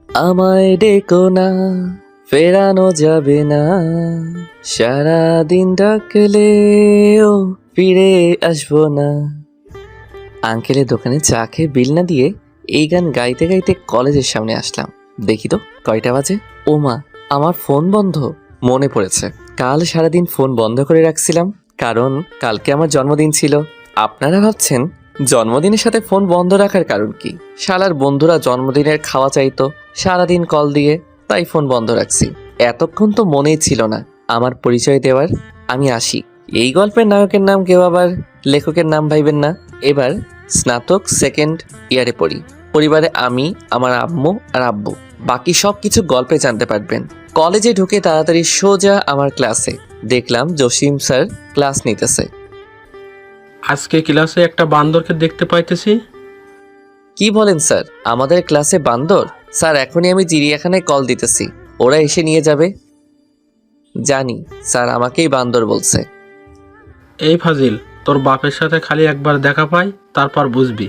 আমায় ডেকো না, ফেরানো যাবে না, সারাদিন ডাকলেও ফিরে আসবো না। আঙ্কেলের দোকানে চা খেয়ে বিল না দিয়ে এই গান গাইতে গাইতে কলেজের সামনে আসলাম। দেখি তো কয়টা বাজে। ও মা, আমার ফোন বন্ধ। মনে পড়েছে, কাল সারাদিন ফোন বন্ধ করে রাখছিলাম, কারণ কালকে আমার জন্মদিন ছিল। আপনারা ভাবছেন জন্মদিনের সাথে ফোন বন্ধ রাখার কারণ কি? শালার বন্ধুরা জন্মদিনের খাওয়া চাইতো সারাদিন কল দিয়ে, তাই ফোন বন্ধ রাখছি। এতক্ষণ তো মনেই ছিল না আমার পরিচয় দেওয়ার। আমি আসি। এই গল্পের নায়কের নাম কেউ আবার লেখকের নাম ভাইবেন না। এবার স্নাতক সেকেন্ড ইয়ারে পড়ি। পরিবারে আমি, আমার আম্মু আর আব্বু। বাকি সব কিছু গল্পে জানতে পারবেন। কলেজে ঢুকে তাড়াতাড়ি সোজা আমার ক্লাসে। দেখলাম জসিম স্যার ক্লাস নিতেছে। আজকে ক্লাসে একটা বান্দরকে দেখতে পাইতেছি। কি বলেন স্যার, আমাদের ক্লাসে বান্দর? স্যার এখনই আমি চিড়িয়াখানায় কল দিতেছি, ওরা এসে নিয়ে যাবে। জানি স্যার আমাকেই বান্দর বলছে। এই ফাজিল, তোর বাপের সাথে খালি একবার দেখা পাই, তারপর বুঝবি।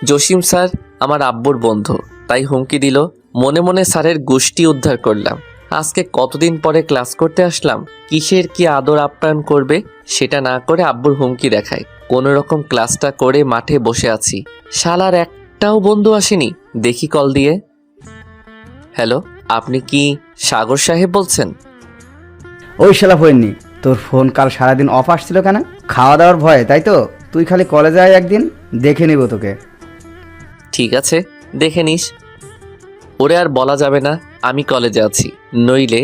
জসিম স্যার আমার আব্বুর বন্ধু, তাই হুমকি দিল। মনে মনে স্যারের গোষ্ঠী উদ্ধার করলাম। আজকে কতদিন পরে ক্লাস করতে আসলাম, কিসের কি আদর আপ্যায়ন করবে সেটা না করে আব্বুর হুমকি দেখায়। কোনো রকম ক্লাসটা করে মাঠে বসে আছি। শালার একটাও বন্ধু আসেনি। দেখি কল দিয়ে। হ্যালো, আপনি কি সাগর সাহেব বলছেন? ওই শালা ফোননি, তোর ফোন কাল সারাদিন অফ আসছিল কেন? খাওয়া দাওয়ার ভয়ে, তাই তো? তুই খালি কলেজে আয়, একদিন দেখে নিব তোকে। ঠিক আছে, দেখে নিস। ওরে আর বলা যাবে না আমি কলেজে আছি, নইলে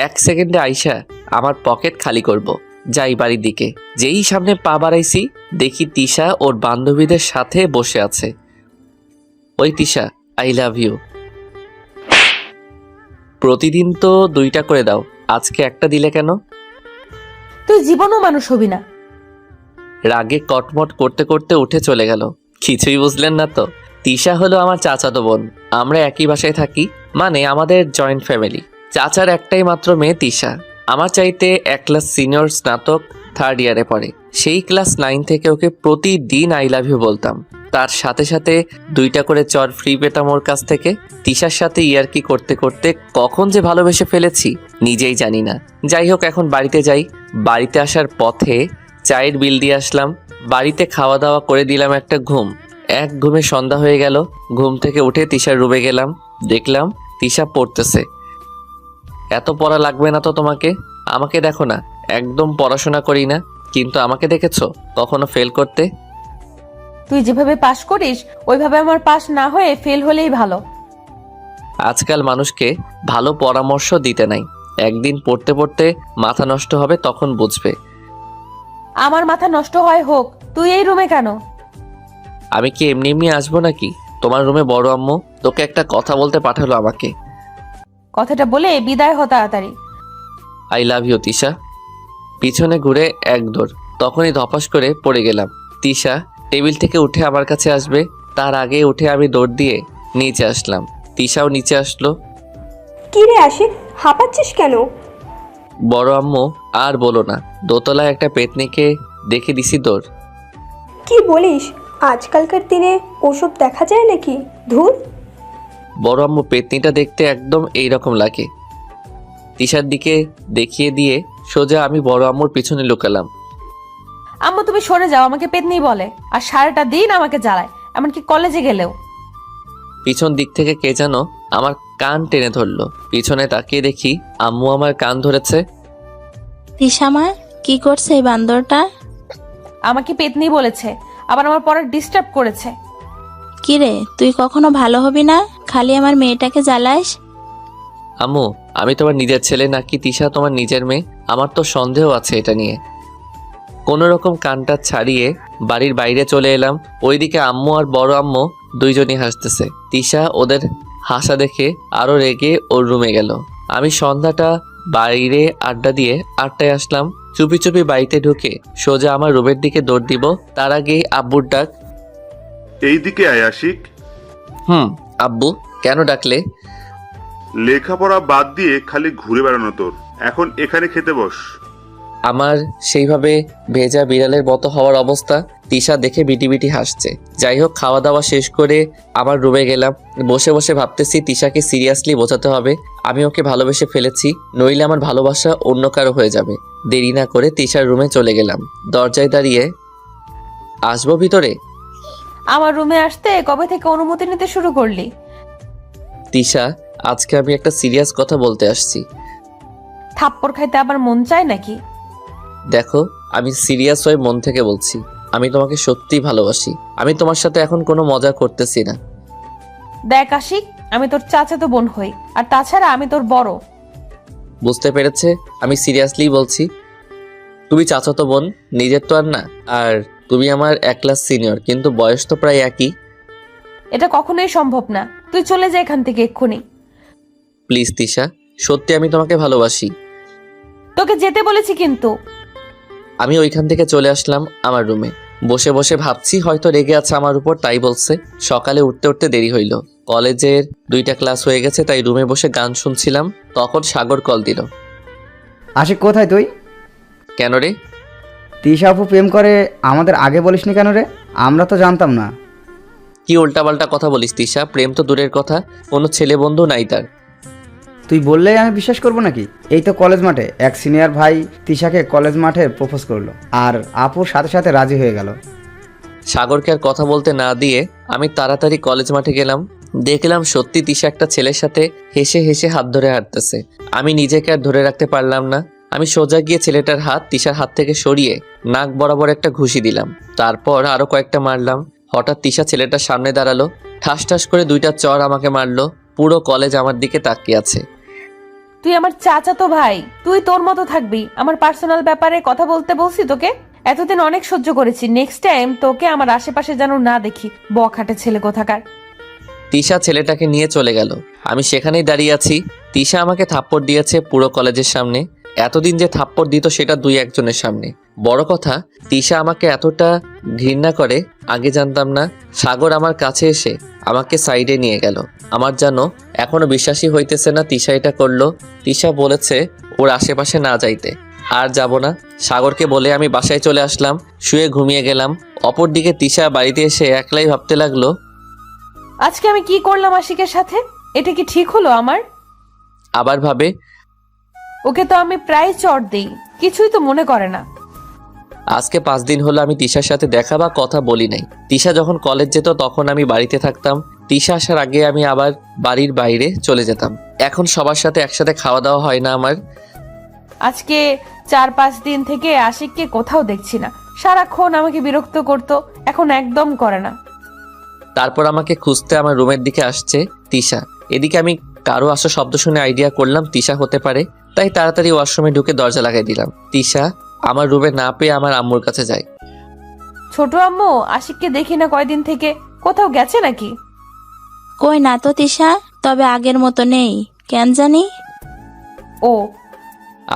1 সেকেন্ডে আইসা আমার পকেট খালি করব। যাই বাড়ির দিকে। যেই সামনে পা বাড়াইছি, দেখি তিশা ওর বান্ধবীদের সাথে বসে আছে। ওই তিশা, আই লাভ ইউ। প্রতিদিন তো 2টা করে দাও, আজকে একটা দিলে কেন? তুই জীবনও মানুষ হবি না। রাগে কটমট করতে করতে উঠে চলে গেল। কিছুই বুঝলেন না তো? তিশা হলো আমার চাচাতো বোন। আমরা একই বাসায় থাকি, মানে আমাদের জয়েন্ট ফ্যামিলি। চাচার একটাই মাত্র মেয়ে তিশা। আমার চাইতে 1 ক্লাস সিনিয়র, স্নাতক 3rd ইয়ারে পড়ে। সেই ক্লাস 9 থেকে ওকে প্রতিদিন আই লাভ ইউ বলতাম। তার সাথে সাথে 2টা করে চর ফ্রি পেতাম ওর কাছ থেকে। তিশার সাথে ইয়ার্কি করতে করতে কখন যে ভালোবেসে ফেলেছি নিজেই জানি না। যাই হোক, এখন বাড়িতে যাই। বাড়িতে আসার পথে চায়ের বিল দিয়ে আসলাম। বাড়িতে খাওয়া দাওয়া করে দিলাম একটা ঘুম। এক ঘুমে সন্ধ্যা হয়ে গেল। ঘুম থেকে উঠে তিশার রুমে গেলাম। দেখলাম তিশা পড়তেছে। এত পড়া লাগবে না তো তোমাকে? আমাকে দেখো না, একদম পড়াশোনা করি না, কিন্তু আমাকে দেখেছো কখনো ফেল করতে? তুই যেভাবে পাশ করিস ওইভাবে আমার পাশ না হয়ে ফেল হলেই ভালো। আজকাল মানুষকে ভালো পরামর্শ দিতে নাই। একদিন পড়তে পড়তে মাথা নষ্ট হবে, তখন বুঝবে। আমার মাথা নষ্ট হয় হোক, তুই এই রুমে কেন? আমি কি এমনি এমনি আসবো নাকি তোমার রুমে? বড় আম্মু তোকে একটা কথা বলতে পাঠালো আমাকে। কথাটা বলে বিদায় হ তাড়াতাড়ি। I love you Tisha. পিছনে ঘুরে এক দৌড়, তখনই ধপাস করে পড়ে গেলাম। তিশা টেবিল থেকে উঠে আমার কাছে আসবে, তার আগে উঠে আমি দৌড় দিয়ে নিচে আসলাম। তিশাও নিচে আসলো। কি রে আশিক, হাঁপাচ্ছিস কেন? বড় আম্মু আর বলো না, দোতলায় একটা পেতনিকে দেখে দিছি দৌড়। কি বলিস? আজকালকার দিনে ওসব দেখা যায় নাকি? ধুর। বড় আম্মু পেতনিটা দেখতে একদম এইরকম লাগে। তিশার দিকে দেখিয়ে দিয়ে সোজা আমি বড় আম্মুর পিছনে লুকালাম। আম্মু তুমি সরে যাও, আমাকে পেতনি বলে আর সারাটা দিন আমাকে জ্বালায়, এমনকি কলেজে গেলেও। পিছন দিক থেকে কে যেন আমার কান টেনে ধরলো। পিছনে তাকিয়ে দেখি আম্মু আমার কান ধরেছে। তিশামা, কি করছে এই বান্দরটা? আমাকে পেতনি বলেছে, আবার আমার পড়া ডিস্টার্ব করেছে। কিরে, তুই কখনো ভালো হবি না, খালি আমার মেয়েটাকে জ্বালাস। আম্মু, আমি তোমার নিজের ছেলে নাকি তিশা তোমার নিজের মেয়ে? আমার তো সন্দেহ আছে এটা নিয়ে। কোনো রকম কানটা ছাড়িয়ে বাড়ির বাইরে চলে এলাম। ওইদিকে আম্মু আর বড় আম্মু দুইজনই হাসতেছে। তিশা ওদের হাসা দেখে আরো রেগে ওর রুমে গেল। আমি সন্ধ্যাটা বাইরে আড্ডা দিয়ে 8টায় আসলাম। চুপি চুপি বাড়িতে ঢুকে সোজা আমার রুমের দিকে দৌড় দিব, তার আগেই আব্বুর ডাক। এইদিকে আয় আশিক। আব্বু কেন ডাকলে? লেখাপড়া বাদ দিয়ে খালি ঘুরে বেড়ানো তোর, এখন এখানে খেতে বস। আমার সেইভাবে ভেজা বিড়ালের মতো হওয়ার অবস্থা তিশা দেখে বিটি বিটি হাসছে। যাই হোক, খাওয়া দাওয়া শেষ করে আমার রুমে গেলাম। বসে বসে ভাবতেছি তিশাকে সিরিয়াসলি বোঝাতে হবে আমি ওকে ভালোবেসে ফেলেছি, নইলে আমার ভালোবাসা অন্য কারো হয়ে যাবে। দেরি না করে তিশার রুমে চলে গেলাম। দরজায় দাঁড়িয়ে, আসবো ভিতরে? আমার রুমে আসতে কবে থেকে অনুমতি নিতে শুরু করলি? তিশা, আজকে আমি একটা সিরিয়াস কথা বলতে আসছি। থাপ্পড় খাইতে আবার মন চায় নাকি? দেখো, আমি সিরিয়াস হয়ে মন থেকে বলছি, আমি তোমাকে সত্যিই ভালোবাসি। আমি তোমার সাথে এখন কোনো মজা করতেছি না। দেখ আশিক, আমি তোর চাচাতো বোন হই, আর তাছাড়া আমি তোর বড়। বুঝতে পেরেছে, আমি সিরিয়াসলি বলছি। তুমি চাচাতো বোন, নিজের তো আর না। আর তুমি আমার 1 ক্লাস সিনিয়র, কিন্তু বয়স তো প্রায় একই। এটা কখনোই সম্ভব না। তুই চলে যা এখান থেকে এক্ষুনি। প্লিজ তিশা, সত্যি আমি তোমাকে ভালোবাসি। তোকে যেতে বলেছি কিন্তু। আমি ওইখান থেকে চলে আসলাম আমার রুমে। বসে বসে ভাবছি হয়তো রেগে আছে আমার উপর, তাই বলছে। সকালে উঠতে উঠতে দেরি হইল। কলেজের 2টা ক্লাস হয়ে গেছে, তাই রুমে বসে গান শুনছিলাম। তখন সাগর কল দিল। আশিক, কোথায় তুই? কেন রে? তিশা আপু প্রেম করে, আমাদের আগে বলিসনি কেন রে? আমরা তো জানতাম না। কি উল্টাপাল্টা কথা বলিস তিশা? প্রেম তো দূরের কথা, কোনো ছেলে বন্ধু নাই তার। তুই বললেই আমি বিশ্বাস করবো নাকি? এই তো কলেজ মাঠে এক সিনিয়র ভাই তিশাকে কলেজ মাঠে প্রপোজ করলো, আর আপুর সাথে সাথে রাজি হয়ে গেল। সাগরকে আর কথা বলতে না দিয়ে আমি তাড়াতাড়ি কলেজ মাঠে গেলাম। দেখলাম সত্যি তিশা একটা ছেলের সাথে হেসে হেসে হাত ধরে হাঁটতেছে। আমি নিজেকে আর ধরে রাখতে পারলাম না। আমি সোজা গিয়ে ছেলেটার হাত তিশার হাত থেকে সরিয়ে নাক বরাবর একটা ঘুষি দিলাম। তারপর আরো কয়েকটা মারলাম। হঠাৎ তিশা ছেলেটার সামনে দাঁড়ালো, ঠাস ঠাস করে 2টা চড় আমাকে মারলো। পুরো কলেজ আমার দিকে তাকিয়ে আছে। তুই আমার চাচাতো ভাই, তুই তোর মতো থাকবি। আমার পার্সোনাল ব্যাপারে কথা বলতে বলছি তোকে? এতদিন অনেক সহ্য করেছি, নেক্সট টাইম তোকে আমার আশেপাশে যেন না দেখি, বখাটে ছেলে কোথাকার। তিশা ছেলেটাকে নিয়ে চলে গেল। আমি সেখানেই দাঁড়িয়ে আছি। তিশা আমাকে থাপ্পড় দিয়েছে পুরো কলেজের সামনে। এতদিন যে থাপ্পড় দিত সেটা 2-1 জনের সামনে। বড় কথা, তিশা আমাকে এতটা ঘৃণা করে আগে জানতাম না। সাগর আমার কাছে এসে আমাকে সাইডে নিয়ে গেল। আমার যেন এখনো বিশ্বাসই হইতেছে না তিশা এটা করলো। তিশা বলেছে ওর আশেপাশে না যাইতে। আর যাব না। সাগরকে বলে আমি বাসায় চলে আসলাম, শুয়ে ঘুমিয়ে গেলাম। অপরদিকে তিশা বাড়িতে এসে একলাই ভাবতে লাগলো, আজকে আমি কি করলাম আশিকের সাথে? এটা কি ঠিক হলো আমার? আবার ভাবে, ওকে তো আমি প্রায় চড় দিই, কিছুই তো মনে করে না। আজকে 5 দিন হলো আমি তিশার সাথে দেখা বা কথা বলি নাই। তিশা যখন কলেজ যেত তখন আমি বাড়িতে থাকতাম। তিশা আসার আগে আমি আবার বাড়ির বাইরে চলে যেতাম। এখন সবার সাথে একসাথে খাওয়া দাওয়া হয় না আমার। আজকে 4-5 দিন থেকে আশিককে কোথাও দেখছি না। সারাক্ষণ আমাকে বিরক্ত করতো, এখন একদম করে না। তারপর আমাকে খুঁজতে আমার রুমের দিকে আসছে তিশা। এদিকে আমি কারো আসা শব্দ শুনে আইডিয়া করলাম তিশা হতে পারে, তাই তাড়াতাড়ি ওয়াশরুমে ঢুকে দরজা লাগাই দিলাম। তিশা আমার রুমে না পেয়ে আমার আম্মুর কাছে যায়। ছোট আম্মু, আশিককে দেখি না কয়দিন থেকে, কোথাও গেছে নাকি? কই না তো তিশা, তবে আগের মতো নেই কেন জানি। ও,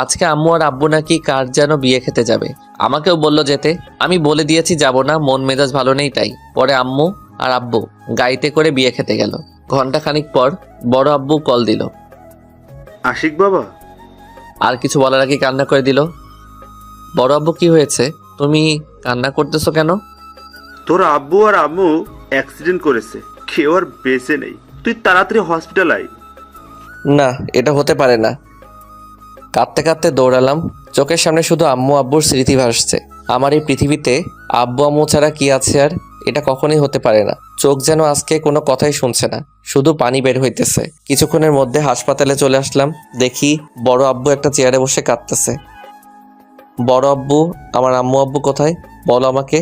আজকে আম্মু আর আব্বু নাকি কার যেন বিয়ে খেতে যাবে। আমাকেও বললো যেতে। আমি বলে দিয়েছি যাব না, মন মেজাজ ভালো নেই তাই। পরে আম্মু আর আব্বু গাড়িতে করে বিয়ে খেতে গেল। ঘন্টাখানিক পর বড় আব্বু কল দিল। আশিক বাবা, আর কিছু বলার আগে কান্না করে দিল। বড় আব্বু, কি হয়েছে? তুমি কান্না করতেছো কেন? তোর আব্বু আর আম্মু অ্যাক্সিডেন্ট করেছে, কেউ আর বেঁচে নেই। তুই তাড়াতাড়ি হসপিটাল আয়। না, এটা হতে পারে না। কাঁদতে কাঁদতে দৌড়ালাম। চোখের সামনে শুধু আম্মু আব্বুর স্মৃতি ভাসছে। আমার এই পৃথিবীতে আব্বু আম্মু ছাড়া কি আছে আর? এটা কখনোই হতে পারে না। চোখ যেন আজকে কোনো কথাই শুনছে না, শুধু পানি বের হইতেছে। কিছুক্ষণের মধ্যে হাসপাতালে চলে আসলাম। দেখি বড় আব্বু একটা চেয়ারে বসে কাঁদতেছে। বড় আব্বু, আমার আম্মু আব্বু কোথায় বলো আমাকে?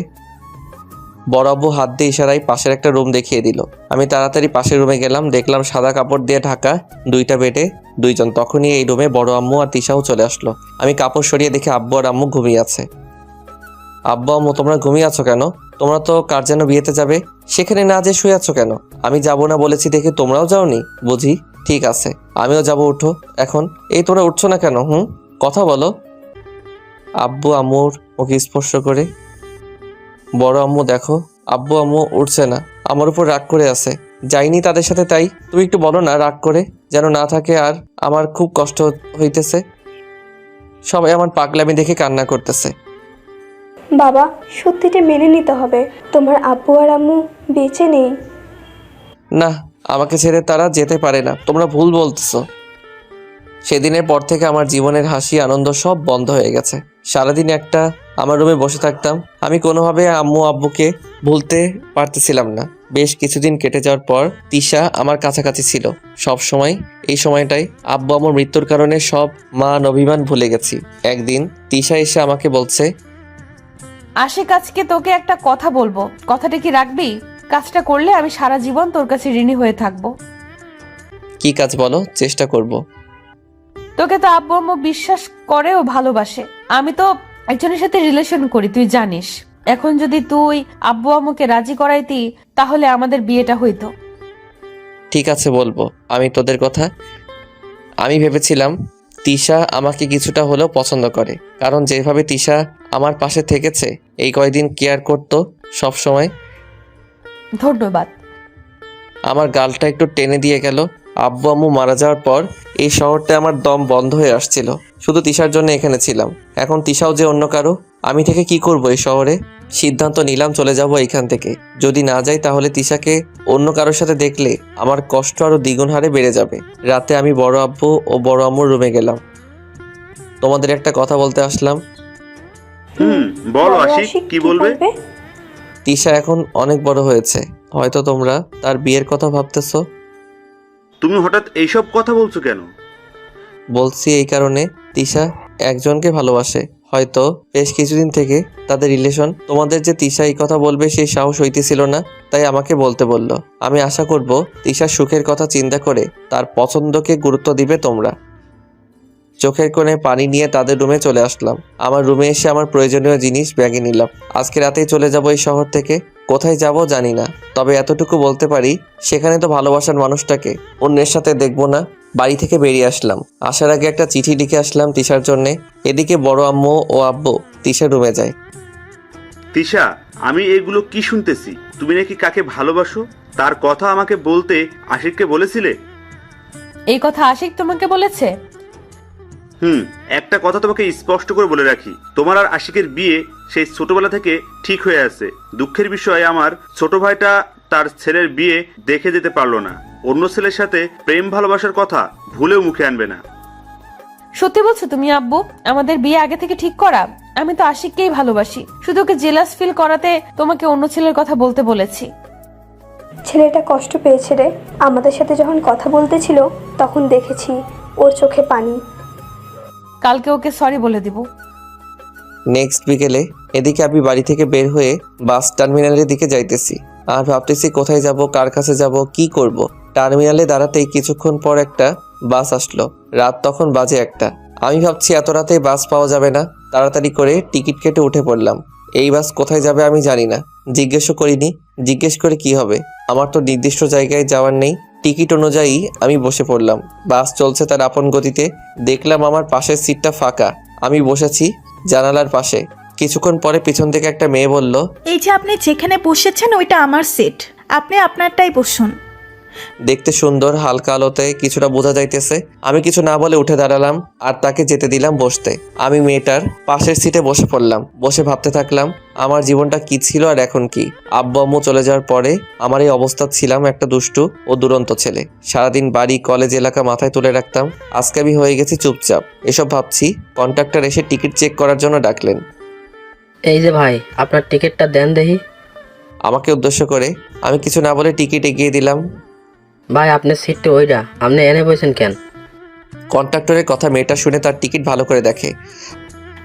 বড় আব্বু হাত দিয়ে ইশারায় পাশের একটা রুম দেখিয়ে দিল। আমি তাড়াতাড়ি পাশের রুমে গেলাম। দেখলাম সাদা কাপড় দিয়ে ঢাকা 2টা বেডে 2 জন। তখনই এই রুমে বড় আম্মু আর তিশাও চলে আসলো। আমি কাপড় সরিয়ে দেখি আব্বু আর আম্মু ঘুমিয়ে আছে। আব্বু আম্মু, তোমরা ঘুমিয়ে আছো কেন? তোমরা তো কার যেন বিয়েতে যাবে, সেখানে না যেয়ে শুয়ে আছো কেন? আমি যাবো না বলেছি দেখে তোমরাও যাওনি বুঝি? ঠিক আছে, আমিও যাবো, উঠো এখন। এই তোমরা উঠছো না কেন? কথা বলো। আব্বু আম্মুর ওকে স্পর্শ করে। বড় আম্মু, দেখো আব্বু আম্মু উঠছে না, আমার উপর রাগ করে আছে। যাইনি তাদের সাথে, তাই তুমি একটু বলো না রাগ করে যেন না থাকে। আর আমার খুব কষ্ট হইতেছে। সবাই আমার পাগলামি দেখে কান্না করতেছে। বাবা, সত্যিটা মেনে নিতে হবে, তোমার আব্বু আর আম্মু বেঁচে নেই। না, আমাকে ছেড়ে তারা যেতে পারে না, তোমরা ভুল বলতেছো। সেদিনের পর থেকে আমার জীবনের হাসি আনন্দ সব বন্ধ হয়ে গেছে। সারাদিন একটা আমার রুমে বসে থাকতাম। আমি কোনোভাবে আম্মু আব্বুকে ভুলতে পারতেছিলাম না। বেশ কিছুদিন কেটে যাওয়ার পর তিশা আমার কাছাকাছি ছিল সব সময়। এই সময়টাই আব্বু আমার মৃত্যুর কারণে সব মান অভিমান ভুলে গেছি। একদিন তিশা এসে আমাকে বলছে, আশিক, আজকে তোকে একটা কথা বলবো, কথাটা কি রাখবি? কাজটা করলে আমি সারা জীবন তোর কাছে ঋণী হয়ে থাকবো। কি কাজ বলো, চেষ্টা করব। তোকে তো আব্বু আম্মু বিশ্বাস করে ও ভালোবাসে। আমি তো একজনের সাথে রিলেশন করি, তুই জানিস। এখন যদি তুই আব্বু আম্মুকে রাজি করাইতি তাহলে আমাদের বিয়েটা হইতো। ঠিক আছে, বলবো। আমি তোদের কথা আমি ভেবেছিলাম তিশা আমাকে কিছুটা হলেও পছন্দ করে, কারণ যেভাবে তিশা আমার পাশে থেকেছে, এই কয়দিন কেয়ার করতো সব সময়। ধন্যবাদ। আমার গালটা একটু টেনে দিয়ে গেল। আব্বু আম্মু মারা যাওয়ার পর এই শহরটা আমার দম বন্ধ হয়ে আসছিল। শুধু তিশার জন্য এখানে ছিলাম। এখন তিশাও যে অন্য কারো, আমি থেকে কি করব এই শহরে? সিদ্ধান্ত নিলাম চলে যাব এখান থেকে। যদি না যাই তাহলে তিশাকে অন্য কারোর সাথে দেখলে আমার কষ্ট আরো দ্বিগুণ হারে বেড়ে যাবে। রাতে আমি বড় আব্বু ও বড় আম্মুর রুমে গেলাম। তোমাদের একটা কথা বলতে আসলাম। বলো আশিক, কি বলবে? তিশা এখন অনেক বড় হয়েছে, হয়তো তোমরা তার বিয়ের কথা ভাবতেছো। তুমি হঠাৎ এইসব কথা বলছো কেন? বলছি এই কারণে, তিশা একজনকে ভালোবাসে। হয়তো বেশ কিছুদিন থেকে তাদের রিলেশন। তোমাদের যে তিশা এই কথা বলবে সেই সাহস হইতেছিল না, তাই আমাকে বলতে বলল। আমি আশা করব তিশার সুখের কথা চিন্তা করে তার পছন্দকে গুরুত্ব দিবে তোমরা। চোখের কোণে পানি নিয়ে তাদের রুমে চলে আসলাম। আমার রুমে এসে আমার প্রয়োজনীয় জিনিস ব্যাগে নিলাম। আজকে রাতেই চলে যাব এই শহর থেকে। কোথায় যাব জানি না, তবে এতটুকু বলতে পারি, সেখানে তো ভালোবাসার মানুষটাকে অন্যের সাথে দেখব না। বাড়ি থেকে বেরিয়ে আসলাম। আসার আগে একটা চিঠি লিখে আসলাম তিশার জন্যে। এদিকে বড় আম্মু ও আব্বু তিশার রুমে যায়। তিশা, আমি এগুলো কি শুনতেছি? তুমি নাকি কাকে ভালোবাসো? তার কথা আমাকে বলতে আশিককে বলেছিলে? এই কথা আশিক তোমাকে বলেছে? একটা কথা তোমাকে স্পষ্ট করে বলে রাখি, তোমার আর আশিকের বিয়ে সেই ছোটবেলা থেকে ঠিক হয়ে আছে। দুঃখের বিষয়, আমার ছোট ভাইটা তার ছেলের বিয়ে দেখে যেতে পারলো না। অন্য ছেলের সাথে প্রেম ভালোবাসার কথা ভুলেও মুখে আনবে না। সত্যি বলছো তুমি আব্বু? আমাদের বিয়ে আগে থেকে ঠিক করা? আমি তো আশিককেই ভালোবাসি, শুধু ওকে জেলাস ফিল করাতে তোমাকে অন্য ছেলের কথা বলতে বলেছি। ছেলেটা কষ্ট পেয়েছে রে। আমাদের সাথে যখন কথা বলতেছিল তখন দেখেছি ওর চোখে পানি। কালকে ওকে সরি বলে দিব। নেক্সট বিকেলে এদিকে আমি বাড়ি থেকে বের হয়ে বাস টার্মিনালের দিকে যাইতেছি। আর ভাবতেছি কোথায় যাব, কার কাছে যাব, কি করব। টার্মিনালে দাঁড়াতেই কিছুক্ষণ পর একটা বাস আসলো। রাত তখন বাজে 1টা। আমি ভাবছি এত রাতে বাস পাওয়া যাবে না। তাড়াতাড়ি করে টিকিট কেটে উঠে পড়লাম। এই বাস কোথায় যাবে আমি জানি না, জিজ্ঞেসও করিনি। জিজ্ঞেস করে কি হবে, আমার তো নির্দিষ্ট জায়গায় যাওয়ার নেই। টিকিট অনুযায়ী আমি বসে পড়লাম। বাস চলছে তার আপন গতিতে। দেখলাম আমার পাশের সিটটা ফাঁকা। আমি বসেছি জানালার পাশে। কিছুক্ষণ পরে পিছন থেকে একটা মেয়ে বলল, এই যে আপনি যেখানে বসেছেন ওইটা আমার সিট, আপনি আপনারটাই বসুন। দেখতে সুন্দর, হালকা আলোতে কিছুটা বোঝা যাইতেছে। আমি কিছু না বলে উঠে দাঁড়ালাম আর তাকে যেতে দিলাম বসতে। আমি মেয়েটার পাশের সিটে বসে পড়লাম। বসে ভাবতে থাকলাম আমার জীবনটা কি ছিল আর এখন কি। আব্বু আম্মু চলে যাওয়ার পরে আমার এই অবস্থা, ছিলাম একটা দুষ্টু ও দুরন্ত ছেলে। সারাদিন বাড়ি, কলেজ, এলাকা মাথায় তুলে রাখতাম। আজকে আমি হয়ে গেছি চুপচাপ। এসব ভাবছি, কন্ট্রাক্টর এসে টিকিট চেক করার জন্য ডাকলেন। এই যে ভাই, আপনার টিকিটটা দেন দেখি। আমাকে উদ্দেশ্য করে আমি কিছু না বলে টিকিট এগিয়ে দিলাম। ভাই, আপনার সিটটা ওইটা, আপনি এনে বসেন কেন? কন্ট্রাক্টরের কথা মেয়েটা শুনে তার টিকিট ভালো করে দেখে।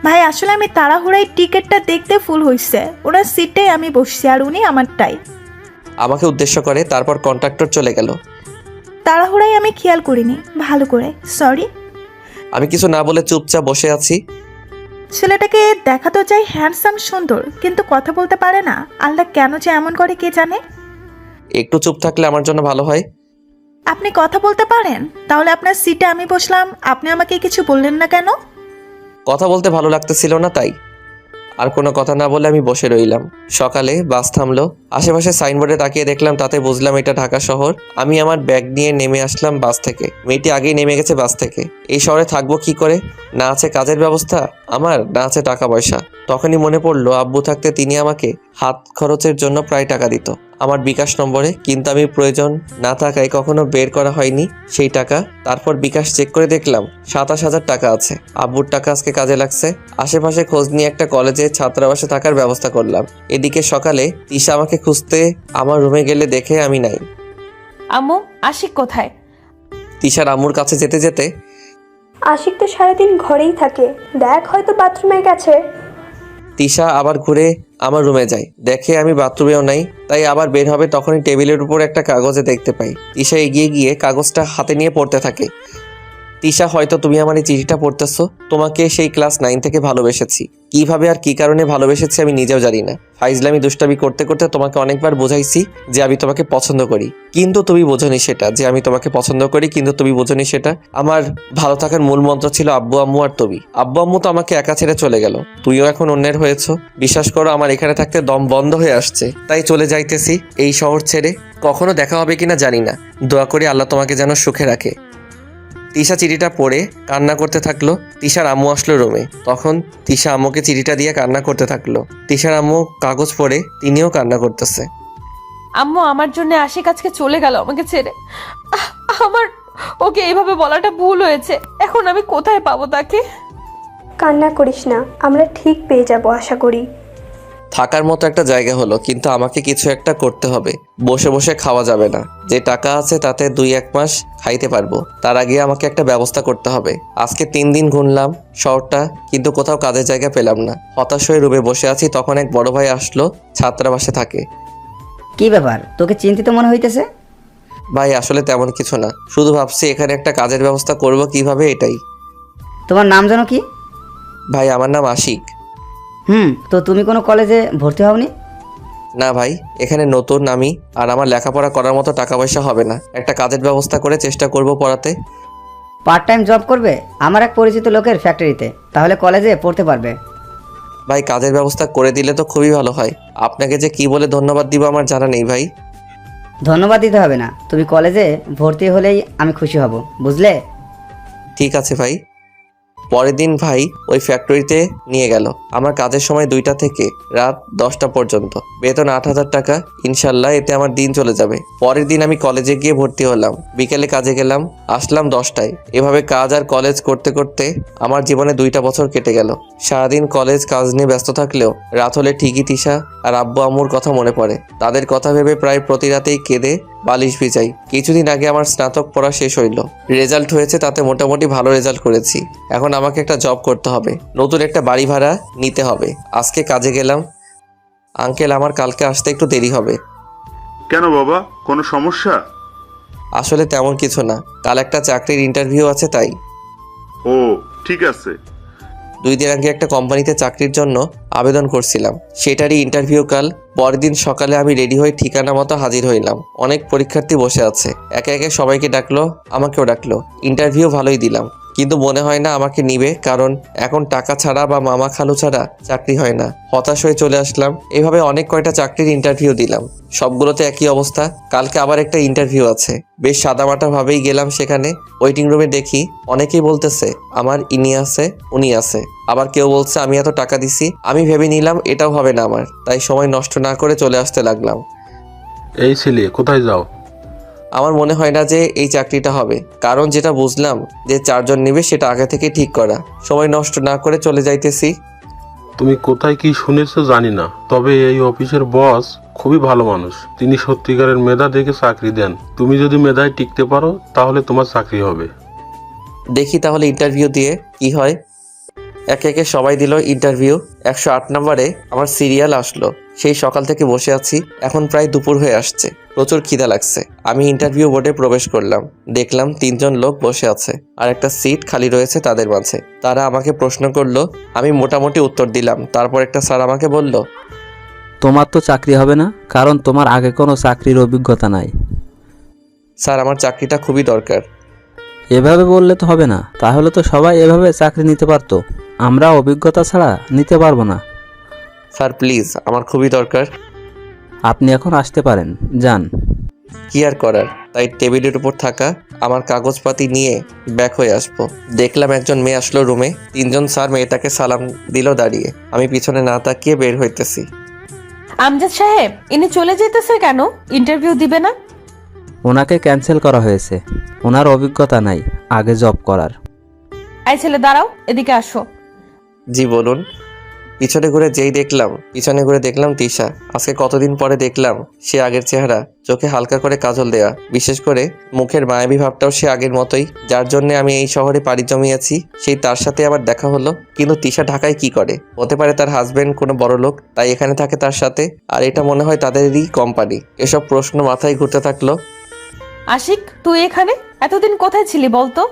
ভাই, আসলে আমি তাড়াহুড়ায় টিকিটটা দেখতে ফুল হয়েছে, ওনার সিটটাই আমি বসছি আর উনি আমারটাই। আমাকে উদ্দেশ্য করে তারপর কন্ট্রাক্টর চলে গেল। তাড়াহুড়ায় আমি খেয়াল করিনি, ভালো করে সরি। আমি কিছু না বলে চুপচাপ বসে আছি। ছেলেটাকে দেখা তো চাই হ্যান্ডসাম, সুন্দর, কিন্তু কথা বলতে পারে না। আল্লাহ কেন যে এমন করে কে জানে। একটু চুপ থাকলে আমার জন্য ভালো হয়। আপনি কথা বলতে পারেন, তাহলে আপনার সিটে আমি বসলাম, আপনি আমাকে কিছু বললেন না কেন? কথা বলতে ভালো লাগতেছিল না তাই। আর কোনো কথা না বলে আমি বসে রইলাম। সকালে বাস থামলো। আশেপাশে সাইনবোর্ডে তাকিয়ে দেখলাম, তাতে বুঝলাম এটা ঢাকা শহর। আমি আমার ব্যাগ নিয়ে নেমে আসলাম বাস থেকে। মেয়েটি আগেই নেমে গেছে বাস থেকে। এই শহরে থাকবো কি করে? না আছে কাজের ব্যবস্থা আমার, না আছে টাকা পয়সা। তখনই মনে পড়লো আব্বু থাকতে তিনি আমাকে হাত খরচের জন্য প্রায় টাকা দিত আমার বিকাশ নম্বরে, কিন্তু আমি প্রয়োজন না থাকায় কখনো বের করা হয়নি সেই টাকা। তারপর বিকাশ চেক করে দেখলাম 27,000 টাকা আছে। আব্বুর টাকা আজকে কাজে লাগছে। আশেপাশে খোঁজ নিয়ে একটা কলেজে ছাত্রাবাসে থাকার ব্যবস্থা করলাম। এদিকে সকালে তিশা আমাকে খুঁজতে আমার রুমে গেলে দেখে আমি নাই। আম্মু, আশিক কোথায়? তিশার আম্মুর কাছে যেতে যেতে, আশিক তো সারাদিন ঘরেই থাকে, দেখ হয়তো বাথরুমে গেছে। তিশা আবার ঘুরে আমার রুমে যায়, দেখে আমি বাথরুমেও নাই। তাই আবার বের হবে, তখনই টেবিলের উপর একটা কাগজে দেখতে পাই। তিশা এগিয়ে গিয়ে কাগজটা হাতে নিয়ে পড়তে থাকে। তিশা, হয়তো তুমি আমার এই চিঠিটা পড়তেছো। তোমাকে সেই ক্লাস 9 থেকে ভালোবেসেছি। কিভাবে আর কি কারণে ভালোবেসেছি আমি নিজেও জানি না। ফাইজলামি দুষ্টামি করতে করতে তোমাকে অনেকবার বোঝাইছি যে আমি তোমাকে পছন্দ করি, কিন্তু তুমি বোঝনি সেটা। যে আমি তোমাকে পছন্দ করি কিন্তু তুমি বোঝনি সেটা। আমার ভালো থাকার মূল মন্ত্র ছিল আব্বু আম্মু আর তুমি। আব্বু আম্মু তো আমাকে একা ছেড়ে চলে গেল, তুইও এখন অন্যের হয়েছো। বিশ্বাস করো, আমার এখানে থাকতে দম বন্ধ হয়ে আসছে, তাই চলে যাইতেছি এই শহর ছেড়ে। কখনো দেখা হবে কিনা জানি না, দোয়া করি আল্লাহ তোমাকে যেন সুখে রাখে। তিশা চিঠিটা পড়ে কান্না করতে থাকলো। তিশার আম্মু আসলো রুমে, তখন তিশা আম্মুকে চিঠিটা দিয়ে কান্না করতে থাকলো। তিশার আম্মু কাগজ পড়ে তিনিও কান্না করতেছে। আম্মু, আমার জন্য আশিক আজকে চলে গেল আমাকে ছেড়ে। আমার ওকে এইভাবে বলাটা ভুল হয়েছে। এখন আমি কোথায় পাবো তাকে? কান্না করিস না, আমরা ঠিক পেয়ে যাব আশা করি। থাকার মতো একটা জায়গা হলো, কিন্তু আমাকে কিছু একটা করতে হবে। বসে বসে খাওয়া যাবে না। যে টাকা আছে তাতে 2-1 মাস খাইতে পারবো, তার আগে আমাকে একটা ব্যবস্থা করতে হবে। আজকে 3 দিন ঘুরলাম শহরটা, কিন্তু কোথাও কাজের জায়গা পেলাম না। হতাশ হয়ে রুমে বসে আছি, তখন এক বড় ভাই আসলো, ছাত্রাবাসে থাকে। কি ব্যাপার, তোকে চিন্তিত মনে হইতেছে? ভাই আসলে তেমন কিছু না, শুধু ভাবছি এখানে একটা কাজের ব্যবস্থা করব কিভাবে, এটাই। তোমার নাম যেন কি? ভাই আমার নাম আশিক। তো তুমি কোনো কলেজে ভর্তি হওনি? না ভাই, এখানে নতুন আমি, আর আমার লেখাপড়া করার মতো টাকা পয়সা হবে না। একটা কাজের ব্যবস্থা করে চেষ্টা করব পড়াতে। পার্ট টাইম জব করবে আমার এক পরিচিত লোকের ফ্যাক্টরিতে, তাহলে কলেজে পড়তে পারবে। ভাই কাজের ব্যবস্থা করে দিলে তো খুবই ভালো হয়। আপনাকে যে কি বলে ধন্যবাদ দিব আমার জানা নেই ভাই। ধন্যবাদ দিতে হবে না, তুমি কলেজে ভর্তি হলেই আমি খুশি হব, বুঝলে? ঠিক আছে ভাই। পরের দিন ভাই ওই ফ্যাক্টরিতে নিয়ে গেল। আমার কাজের সময় 2টা থেকে রাত 10টা পর্যন্ত, বেতন 8,000 টাকা। ইনশাল্লাহ এতে আমার দিন চলে যাবে। পরের দিন আমি কলেজে গিয়ে ভর্তি হলাম। বিকেলে কাজে গেলাম, আসলাম 10টায়। এভাবে কাজ আর কলেজ করতে করতে আমার জীবনে 2টা বছর কেটে গেল। সারাদিন কলেজ কাজ নিয়ে ব্যস্ত থাকলেও রাত হলে ঠিকই তিশা আর আব্বু আম্মুর কথা মনে পড়ে। তাদের কথা ভেবে প্রায় প্রতি রাতেই কেঁদে বালিশ ভিজাই। কিছুদিন আগে আমার স্নাতক পড়া শেষ হইল, রেজাল্ট হয়েছে, তাতে মোটামুটি ভালো রেজাল্ট করেছি। এখন আমাকে একটা জব করতে হবে, নতুন একটা বাড়ি ভাড়া নিতে হবে। আজকে কাজে গেলাম। আঙ্কেল, আমার কালকে আসতে একটু দেরি হবে। কেন বাবা, কোনো সমস্যা? আসলে তেমন কিছু না, কাল একটা চাকরির ইন্টারভিউ আছে তাই। ও ঠিক আছে। 2 দিন আগে একটা কোম্পানিতে চাকরির জন্য আবেদন করছিলাম, সেটারই ইন্টারভিউ কাল। পরের দিন সকালে আমি রেডি হয়ে ঠিকানা মতো হাজির হইলাম। অনেক পরীক্ষার্থী বসে আছে, একে একে সবাইকে ডাকলো, আমাকেও ডাকলো। ইন্টারভিউ ভালোই দিলাম, কিন্তু মনে হয় না আমাকে নিবে, কারণ এখন টাকা ছাড়া বা মামা খালু ছাড়া চাকরি হয় না। হতাশ হয়ে চলে আসলাম। এভাবে অনেক কয়টা চাকরির ইন্টারভিউ দিলাম, সবগুলোতে একই অবস্থা। কালকে আবার একটা ইন্টারভিউ আছে, বেশ সাদামাটা ভাবেই গেলাম সেখানে। ওয়েটিং রুমে দেখি অনেকেই বলতেছে আমার ইনি আছে উনি আছে, আবার কেউ বলছে আমি এত টাকা দিছি। আমি ভেবে নিলাম এটাও হবে না আমার, তাই সময় নষ্ট না করে চলে আসতে লাগলাম। এই ছেলে কোথায় যাও? আমার মনে হয় না যে এই চাকরিটা হবে, কারণ যেটা বুঝলাম যে 4 জন নেবে সেটা আগে থেকে ঠিক করা। সময় নষ্ট না করে চলে যাইতেছি। তুমি কোথায় কি শুনেছো জানি না, তবে এই অফিসের বস খুবই ভালো মানুষ। তিনি সত্যিকারের মেধা দেখে চাকরি দেন। তুমি যদি মেধায় টিকতে পারো তাহলে তোমার চাকরি হবে। দেখি তাহলে ইন্টারভিউ দিয়ে কি হয়। একে একে সবাই দিল ইন্টারভিউ। 108 নম্বরে আমার সিরিয়াল আসলো। সেই সকাল থেকে বসে আছি, এখন প্রায় দুপুর হয়ে আসছে, প্রচুর খিদা লাগছে। আমি ইন্টারভিউ বোর্ডে প্রবেশ করলাম, দেখলাম 3 জন লোক বসে আছে আর একটা সিট খালি রয়েছে তাদের মাঝে। তারা আমাকে প্রশ্ন করলো, আমি মোটামুটি উত্তর দিলাম। তারপর একটা স্যার আমাকে বলল, তোমার তো চাকরি হবে না, কারণ তোমার আগে কোনো চাকরির অভিজ্ঞতা নাই। স্যার আমার চাকরিটা খুবই দরকার। এভাবে বললে তো হবে না, তাহলে তো সবাই এভাবে চাকরি নিতে পারতো। আমরা অভিজ্ঞতা ছাড়া নিতে পারবো না। স্যার প্লিজ, আমার খুবই দরকার। আপনি এখন আসতে পারেন, যান। কি আর করার, তাই টেবিলের উপর থাকা আমার কাগজপাতি নিয়ে ব্যাক হয়ে আসবো। দেখলাম একজন মেয়ে আসলো রুমে, 3জন স্যার মেয়েটাকে সালাম দিল দাঁড়িয়ে। আমি পিছনে না তাকিয়ে বের হইতেছি। আমজাদ সাহেব, ইনি চলে যেতেছে কেন? ইন্টারভিউ দিবে না? ওনাকে ক্যান্সেল করা হয়েছে। ওনার অভিজ্ঞতা নাই আগে জব করার। এই ছেলে দাঁড়াও, এদিকে আসো। জি বলুন। পিছনে ঘুরে দেখলাম তিশা। আজকে কতদিন পরে দেখলাম সে আগের চেহারা, চোখে হালকা করে কাজল দেয়া, বিশেষ করে মুখের মায়াবী ভাবটাও সে আগের মতোই। যার জন্য আমি এই শহরে পাড়ি জমিয়েছি, সেই তার সাথে আবার দেখা হলো। কিন্তু তিশা ঢাকায় কি করে? হতে পারে তার হাজবেন্ড কোনো বড় লোক, তাই এখানে থাকে তার সাথে, আর এটা মনে হয় তাদেরই কোম্পানি। এসব প্রশ্ন মাথায় ঘুরতে থাকলো। আশিক, তুই এখানে এতদিন কোথায় ছিলি বলতো?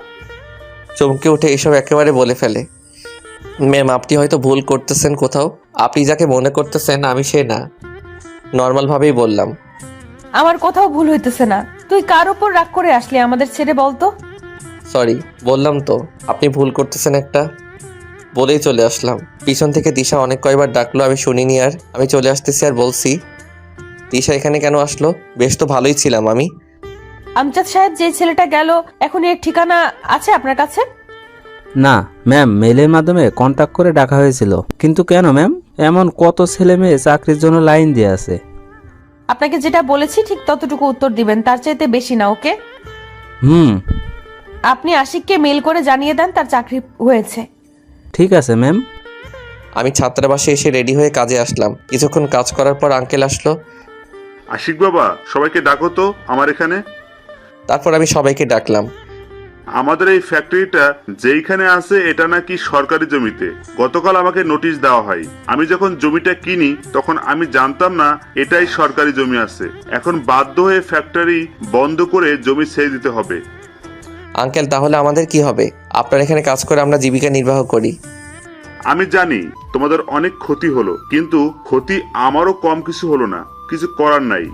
চমকে উঠে এসব একেবারে বলে ফেলে। ম্যাম, আপনি হয়তো ভুল করতেছেন কোথাও। আপনি যাকে মনে করতেছেন আমি সে না। নর্মালভাবেই বললাম। আমার কোথাও ভুল হইতেছে না। তুই কার উপর রাগ করে আসলি আমাদের ছেড়ে বলতো? সরি, বললাম তো আপনি ভুল করতেছেন একটা, বলেই চলে আসলাম। পিছন থেকে দিশা অনেক কয়বার ডাকলো, আমি শুনিনি। আর আমি চলে আসতেছি আর বলছি, দিশা এখানে কেন আসলো? বেশ তো ভালোই ছিলাম আমি। আমজাদ সাহেব, যে ছেলেটা গেল, এখন এর ঠিকানা আছে আপনার কাছে? না ম্যাম, মেলের মাধ্যমে কন্ট্যাক্ট করে ডাকা হয়েছিল। কিন্তু কেন ম্যাম? এমন কত ছেলে মেয়ে চাকরির জন্য লাইন দিয়ে আছে। আপনাকে যেটা বলেছি ঠিক ততটুকু উত্তর দিবেন, তার চাইতে বেশি না, ওকে? আপনি আশিককে মেল করে জানিয়ে দেন তার চাকরি হয়েছে। ঠিক আছে ম্যাম। আমি ছাত্রাবাসে এসে রেডি হয়ে কাজে আসলাম। কিছুক্ষণ কাজ করার পর আঙ্কেল আসলো। আশিক বাবা, সবাইকে ডাকো তো আমার এখানে। তারপর আমি সবাইকে ডাকলাম। আমাদের এই ফ্যাক্টরিটা যেইখানে আছে এটা নাকি সরকারি জমিতে। গতকাল আমাকে নোটিশ দেওয়া হয়। আমি যখন জমিটা কিনি তখন আমি জানতাম না এটাই সরকারি জমি আছে। এখন বাধ্য হয়ে ফ্যাক্টরি বন্ধ করে জমি ছেড়ে দিতে হবে। আঙ্কেল, তাহলে আমাদের কি হবে? আপনার এখানে কাজ করে আমরা জীবিকা নির্বাহ করি। আমি জানি তোমাদের অনেক ক্ষতি হলো, কিন্তু ক্ষতি আমারও কম কিছু হলো না। কিছু করার নাই।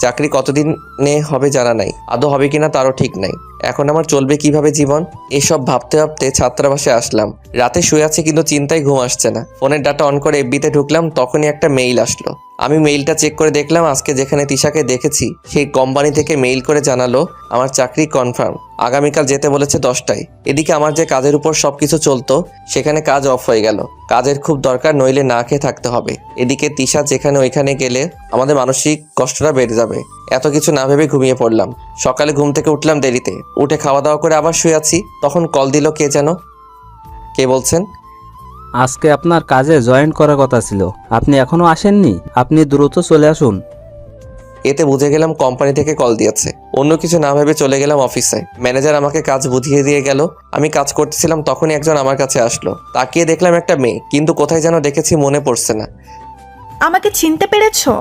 চাকরি কতদিনে হবে জানা নাই, আদৌ হবে কিনা তারও ঠিক নাই। এখন আমার চলবে কিভাবে জীবন, এসব ভাবতে ভাবতে ছাত্রাবাসে আসলাম। রাতে শুয়ে আছে কিন্তু চিন্তায় ঘুম আসছে না। ফোনের ডাটা অন করে এফবিতে ঢুকলাম, তখনই একটা মেইল আসলো। আমি মেইলটা চেক করে দেখলাম আজকে যেখানে তিশাকে দেখেছি সেই কোম্পানি থেকে মেইল করে জানালো আমার চাকরি কনফার্ম, আগামীকাল যেতে বলেছে 10টায়। এদিকে আমার যে কাজের উপর সবকিছু চলতো সেখানে কাজ অফ হয়ে গেল। কাজের খুব দরকার, নইলে না খেয়ে থাকতে হবে। এদিকে তিশা যেখানে ওইখানে গেলে আমাদের মানসিক কষ্টটা বেড়ে যাবে। এত কিছু না ভেবে ঘুমিয়ে পড়লাম। সকালে ঘুম থেকে উঠলাম দেরিতে, উঠে খাওয়া দাওয়া করে আবার শুয়ে আছি। তখন কল দিল কে যেন। কে বলছেন? আজকে আপনার কাজে জয়েন করার কথা ছিল, আপনি এখনো আসেননি। আপনি দ্রুত চলে আসুন। এতে বুঝে গেলাম কোম্পানি থেকে কল দিয়েছে। অন্য কিছু না ভেবে চলে গেলাম অফিসে। ম্যানেজার আমাকে কাজ বুঝিয়ে দিয়ে গেল। আমি কাজ করতেছিলাম, তখনই একজন আমার কাছে আসলো। তাকিয়ে দেখলাম একটা মেয়ে, কিন্তু কোথায় যেন দেখেছি মনে পড়ছে না। আমাকে চিনতে পেরেছো?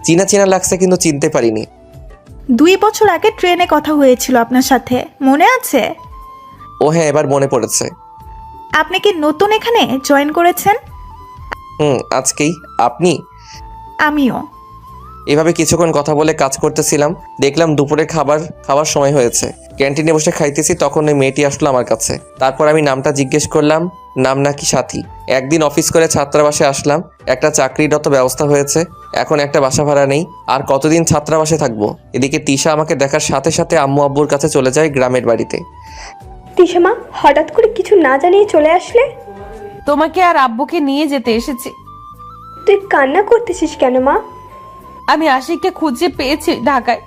চিনা চিনা লাগছে কিন্তু চিনতে পারিনি। 2 বছর আগে ট্রেনে কথা হয়েছিল আপনার সাথে, মনে আছে? ও হ্যাঁ, এবার মনে পড়েছে। আপনি কি নতুন এখানে জয়েন করেছেন? আজকেই। আপনি? আমিও। এভাবে কিছুক্ষণ কথা বলে কাজ করতেছিলাম। দেখলাম দুপুরে খাবার সময় হয়েছে। ক্যান্টিনে বসে খাইতেছি, তখন ওই মেয়েটি আসলো আমার কাছে। তারপর আমি নামটা জিজ্ঞেস করলাম, নাম নাকি সাথী। একদিন অফিস করে ছাত্রাবাসে আসলাম, একটা চাকরিরত ব্যবস্থা হয়েছে। এখন একটা বাসা ভাড়া নেই, আর কতদিন ছাত্রাবাসে থাকবো। এদিকে তিশা আমাকে দেখার সাথে সাথে আম্মু আব্বুর কাছে চলে যায় গ্রামের বাড়িতে। তিশা মা, হঠাৎ করে কিছু না জানিয়ে চলে আসলে? তোমাকে আর আব্বুকে নিয়ে যেতে এসেছি। তুই কান্না করতেছিস কেন মা? আমি আশিককে খুঁজে পেয়েছি ঢাকায়।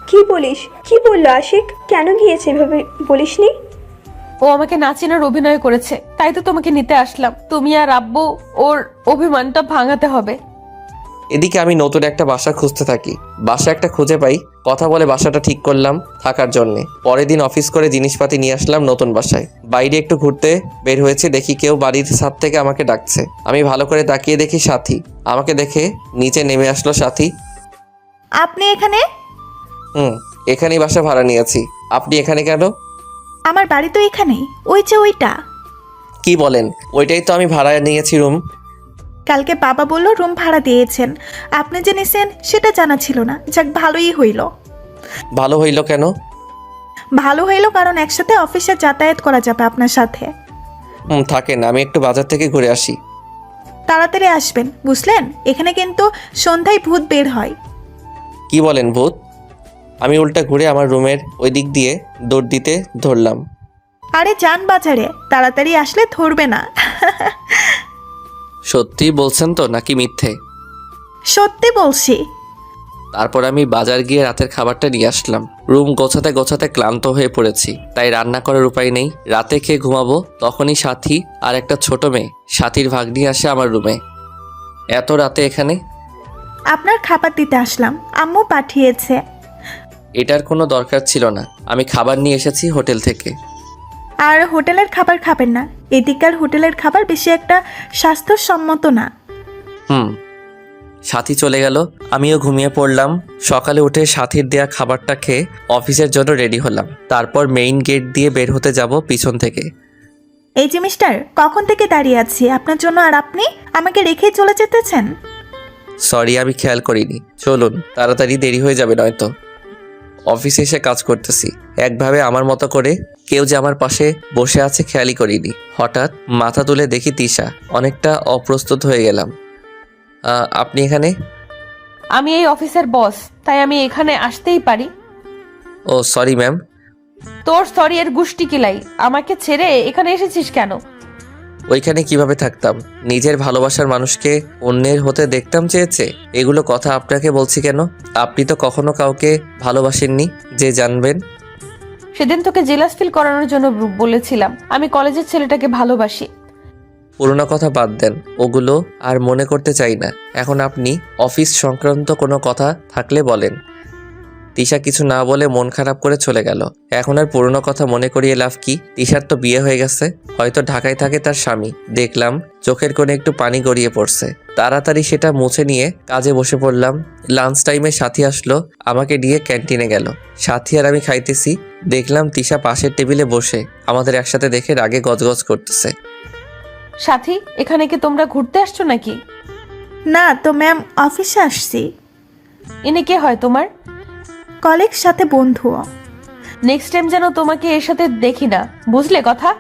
কি বলিস? কি বললো আশিক? কেন গিয়েছে এভাবে বলিসনি? ও আমাকে নাচিনার অভিনয় করেছে, তাই তো তোমাকে নিতে আসলাম। তুমি আর আব্বু ওর অভিমানটা ভাঙাতে হবে। এদিকে আমি নতুন একটা বাসা খুঁজতে থাকি। বাসা একটা খুঁজে পাই, কথা বলে বাসাটা ঠিক করলাম থাকার জন্যে। পরের দিন অফিস করে জিনিসপাতি নিয়ে আসলাম নতুন বাসায়। বাইরে একটু ঘুরতে বের হয়েছে, দেখি কেউ বাড়ির ছাদ থেকে আমাকে ডাকছে। আমি ভালো করে তাকিয়ে দেখি সাথী। আমাকে দেখে নিচে নেমে আসলো সাথী। আপনি এখানে? এখানেই বাসা ভাড়া নিয়েছি। আপনি এখানে কেন? আমার বাড়ি তো এখানেই, ওই যে ওইটা। কি বলেন? ওইটাই তো আমি ভাড়া নিয়েছি রুম। কালকে বাবা বলল রুম ভাড়া দিয়েছেন, আপনি যে নিছেন সেটা জানা ছিল না। যাক, ভালোই হইল। ভালো হইল কেন? ভালো হইল কারণ একসাথে অফিসে যাতায়াত করা যাবে আপনার সাথে। থাকেন, আমি একটু বাজার থেকে ঘুরে আসি। তাড়াতাড়ি আসবেন, বুঝলেন? এখানে কিন্তু সন্ধ্যায় ভূত বের হয়। কি কি বলেন ভূত? আমি উল্টা ঘুরে আমার রুমের ওই দিক দিয়ে দৌড় দিতে ধরলাম। আরে যান বাজারে, তাড়াতাড়ি আসলে ধরবে না। সত্যি বলছেন তো নাকি মিথ্যে? সত্যি বলছি। তারপর আমি বাজার গিয়ে রাতের খাবারটা নিয়ে আসলাম। রুম গোছাতে গোছাতে ক্লান্ত হয়ে পড়েছি, তাই রান্না করার উপায় নেই। রাতে খেয়ে ঘুমাবো, তখনই সাথী আর একটা ছোট মেয়ে সাথীর ভাগ্নি আসে আমার রুমে। এত রাতে এখানে? আপনার খাবার দিতে আসলাম, আম্মু পাঠিয়েছে। এটার কোনো দরকার ছিল না, আমি খাবার নিয়ে এসেছি হোটেল থেকে। আর হোটেলের খাবার খাবেন না, এদিককার হোটেলের খাবার বেশি একটা স্বাস্থ্যসম্মত না। সাথী চলে গেল, আমিও ঘুমিয়ে পড়লাম। সকালে উঠে সাথীর দেয়া খাবারটা খেয়ে অফিসের জন্য রেডি হলাম। তারপর মেইন গেট দিয়ে বের হতে যাব পিছন থেকে। এই যে মিস্টার, কখন থেকে দাঁড়িয়ে আছি আপনার জন্য, আর আপনি আমাকে রেখেই চলে যেতেছেন। সরি, আমি খেয়াল করিনি। চলুন, তাড়াতাড়ি দেরি হয়ে যাবে নয়তো। অফিসে এসে কাজ করতেছি একভাবে আমার মতো করে, কেউ যে আমার পাশে বসে আছে খেয়ালই করিনি। হঠাৎ মাথা তুলে দেখি তিশা। অনেকটা অপ্রস্তুত হয়ে গেলাম। আপনি এখানে? আমি এই অফিসের বস, তাই আমি এখানে আসতেই পারি। ও সরি ম্যাম। তোর সরি এর গুষ্টি কিলাই, আমাকে ছেড়ে এখানে এসেছিস কেন? ওইখানে কিভাবে থাকতাম? নিজের ভালোবাসার মানুষকে অন্যের হতে দেখতাম চেয়েছে। এগুলো কথা আপনাকে বলছি কেন? আপনি তো কখনো কাউকে ভালোবাসেননি যে জানবেন। সেদিন তোকে জেলাস ফিল করানোর জন্য বলেছিলাম আমি কলেজের ছেলেটাকে ভালোবাসি। পুরোনো কথা বাদ দেন, ওগুলো আর মনে করতে চাই না। এখন আপনি অফিস সংক্রান্ত কোনো কথা থাকলে বলেন। তিশা কিছু না বলে মন খারাপ করে চলে গেল। এখন আর পুরোনো কথা মনে করিয়ে লাভ কি? তিশার তো বিয়ে হয়ে গেছে, হয়তো ঢাকায় থাকে তার স্বামী। দেখলাম চোখের কোণে একটু পানি গড়িয়ে পড়ছে। তাড়াতাড়ি সেটা মুছে নিয়ে কাজে বসে পড়লাম। লাঞ্চ টাইমে সাথী আসলো, আমাকে নিয়ে ক্যান্টিনে গেল। সাথী আর আমি খাইতেছি, দেখলাম তিশা পাশের টেবিলে বসে আমাদের একসাথে দেখে রাগে গজগজ করতেছে। সাথী, এখানে কি তোমরা ঘুরতে আসছো নাকি? না তো ম্যাম, অফিসে আসছি। ইনি কে হয় তোমার? কলিগ সাথে বন্ধু। নেক্সট টাইম যেন তোমাকে এর সাথে দেখি না, বুঝলে কথা?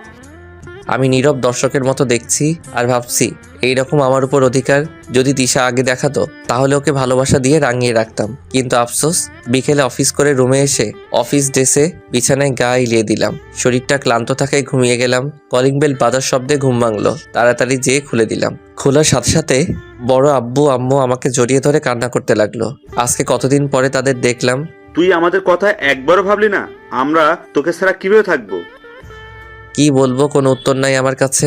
আমি নীরব দর্শকের মতো দেখছি আর ভাবছি এইরকম আমার উপর অধিকার যদি তিশা আগে দেখাতো তাহলে ওকে ভালোবাসা দিয়ে রাঙিয়ে রাখতাম। কিন্তু আফসোস, বিকেলে অফিস করে রুমে এসে অফিস ড্রেসে বিছানায় গা ইলিয়ে দিলাম। শরীরটা ক্লান্ত থাকায় ঘুমিয়ে গেলাম। কলিং বেল বাজার শব্দে ঘুম ভাঙলো। তাড়াতাড়ি যেয়ে খুলে দিলাম। খোলার সাথে সাথে বড় আব্বু আম্মু আমাকে জড়িয়ে ধরে কান্না করতে লাগলো। আজকে কতদিন পরে তাদের দেখলাম। তুই আমাদের কথা একবারও ভাবলি না? আমরা তোকে ছাড়া কিভাবে থাকবো? কি বলবো, কোনো উত্তর নাই আমার কাছে।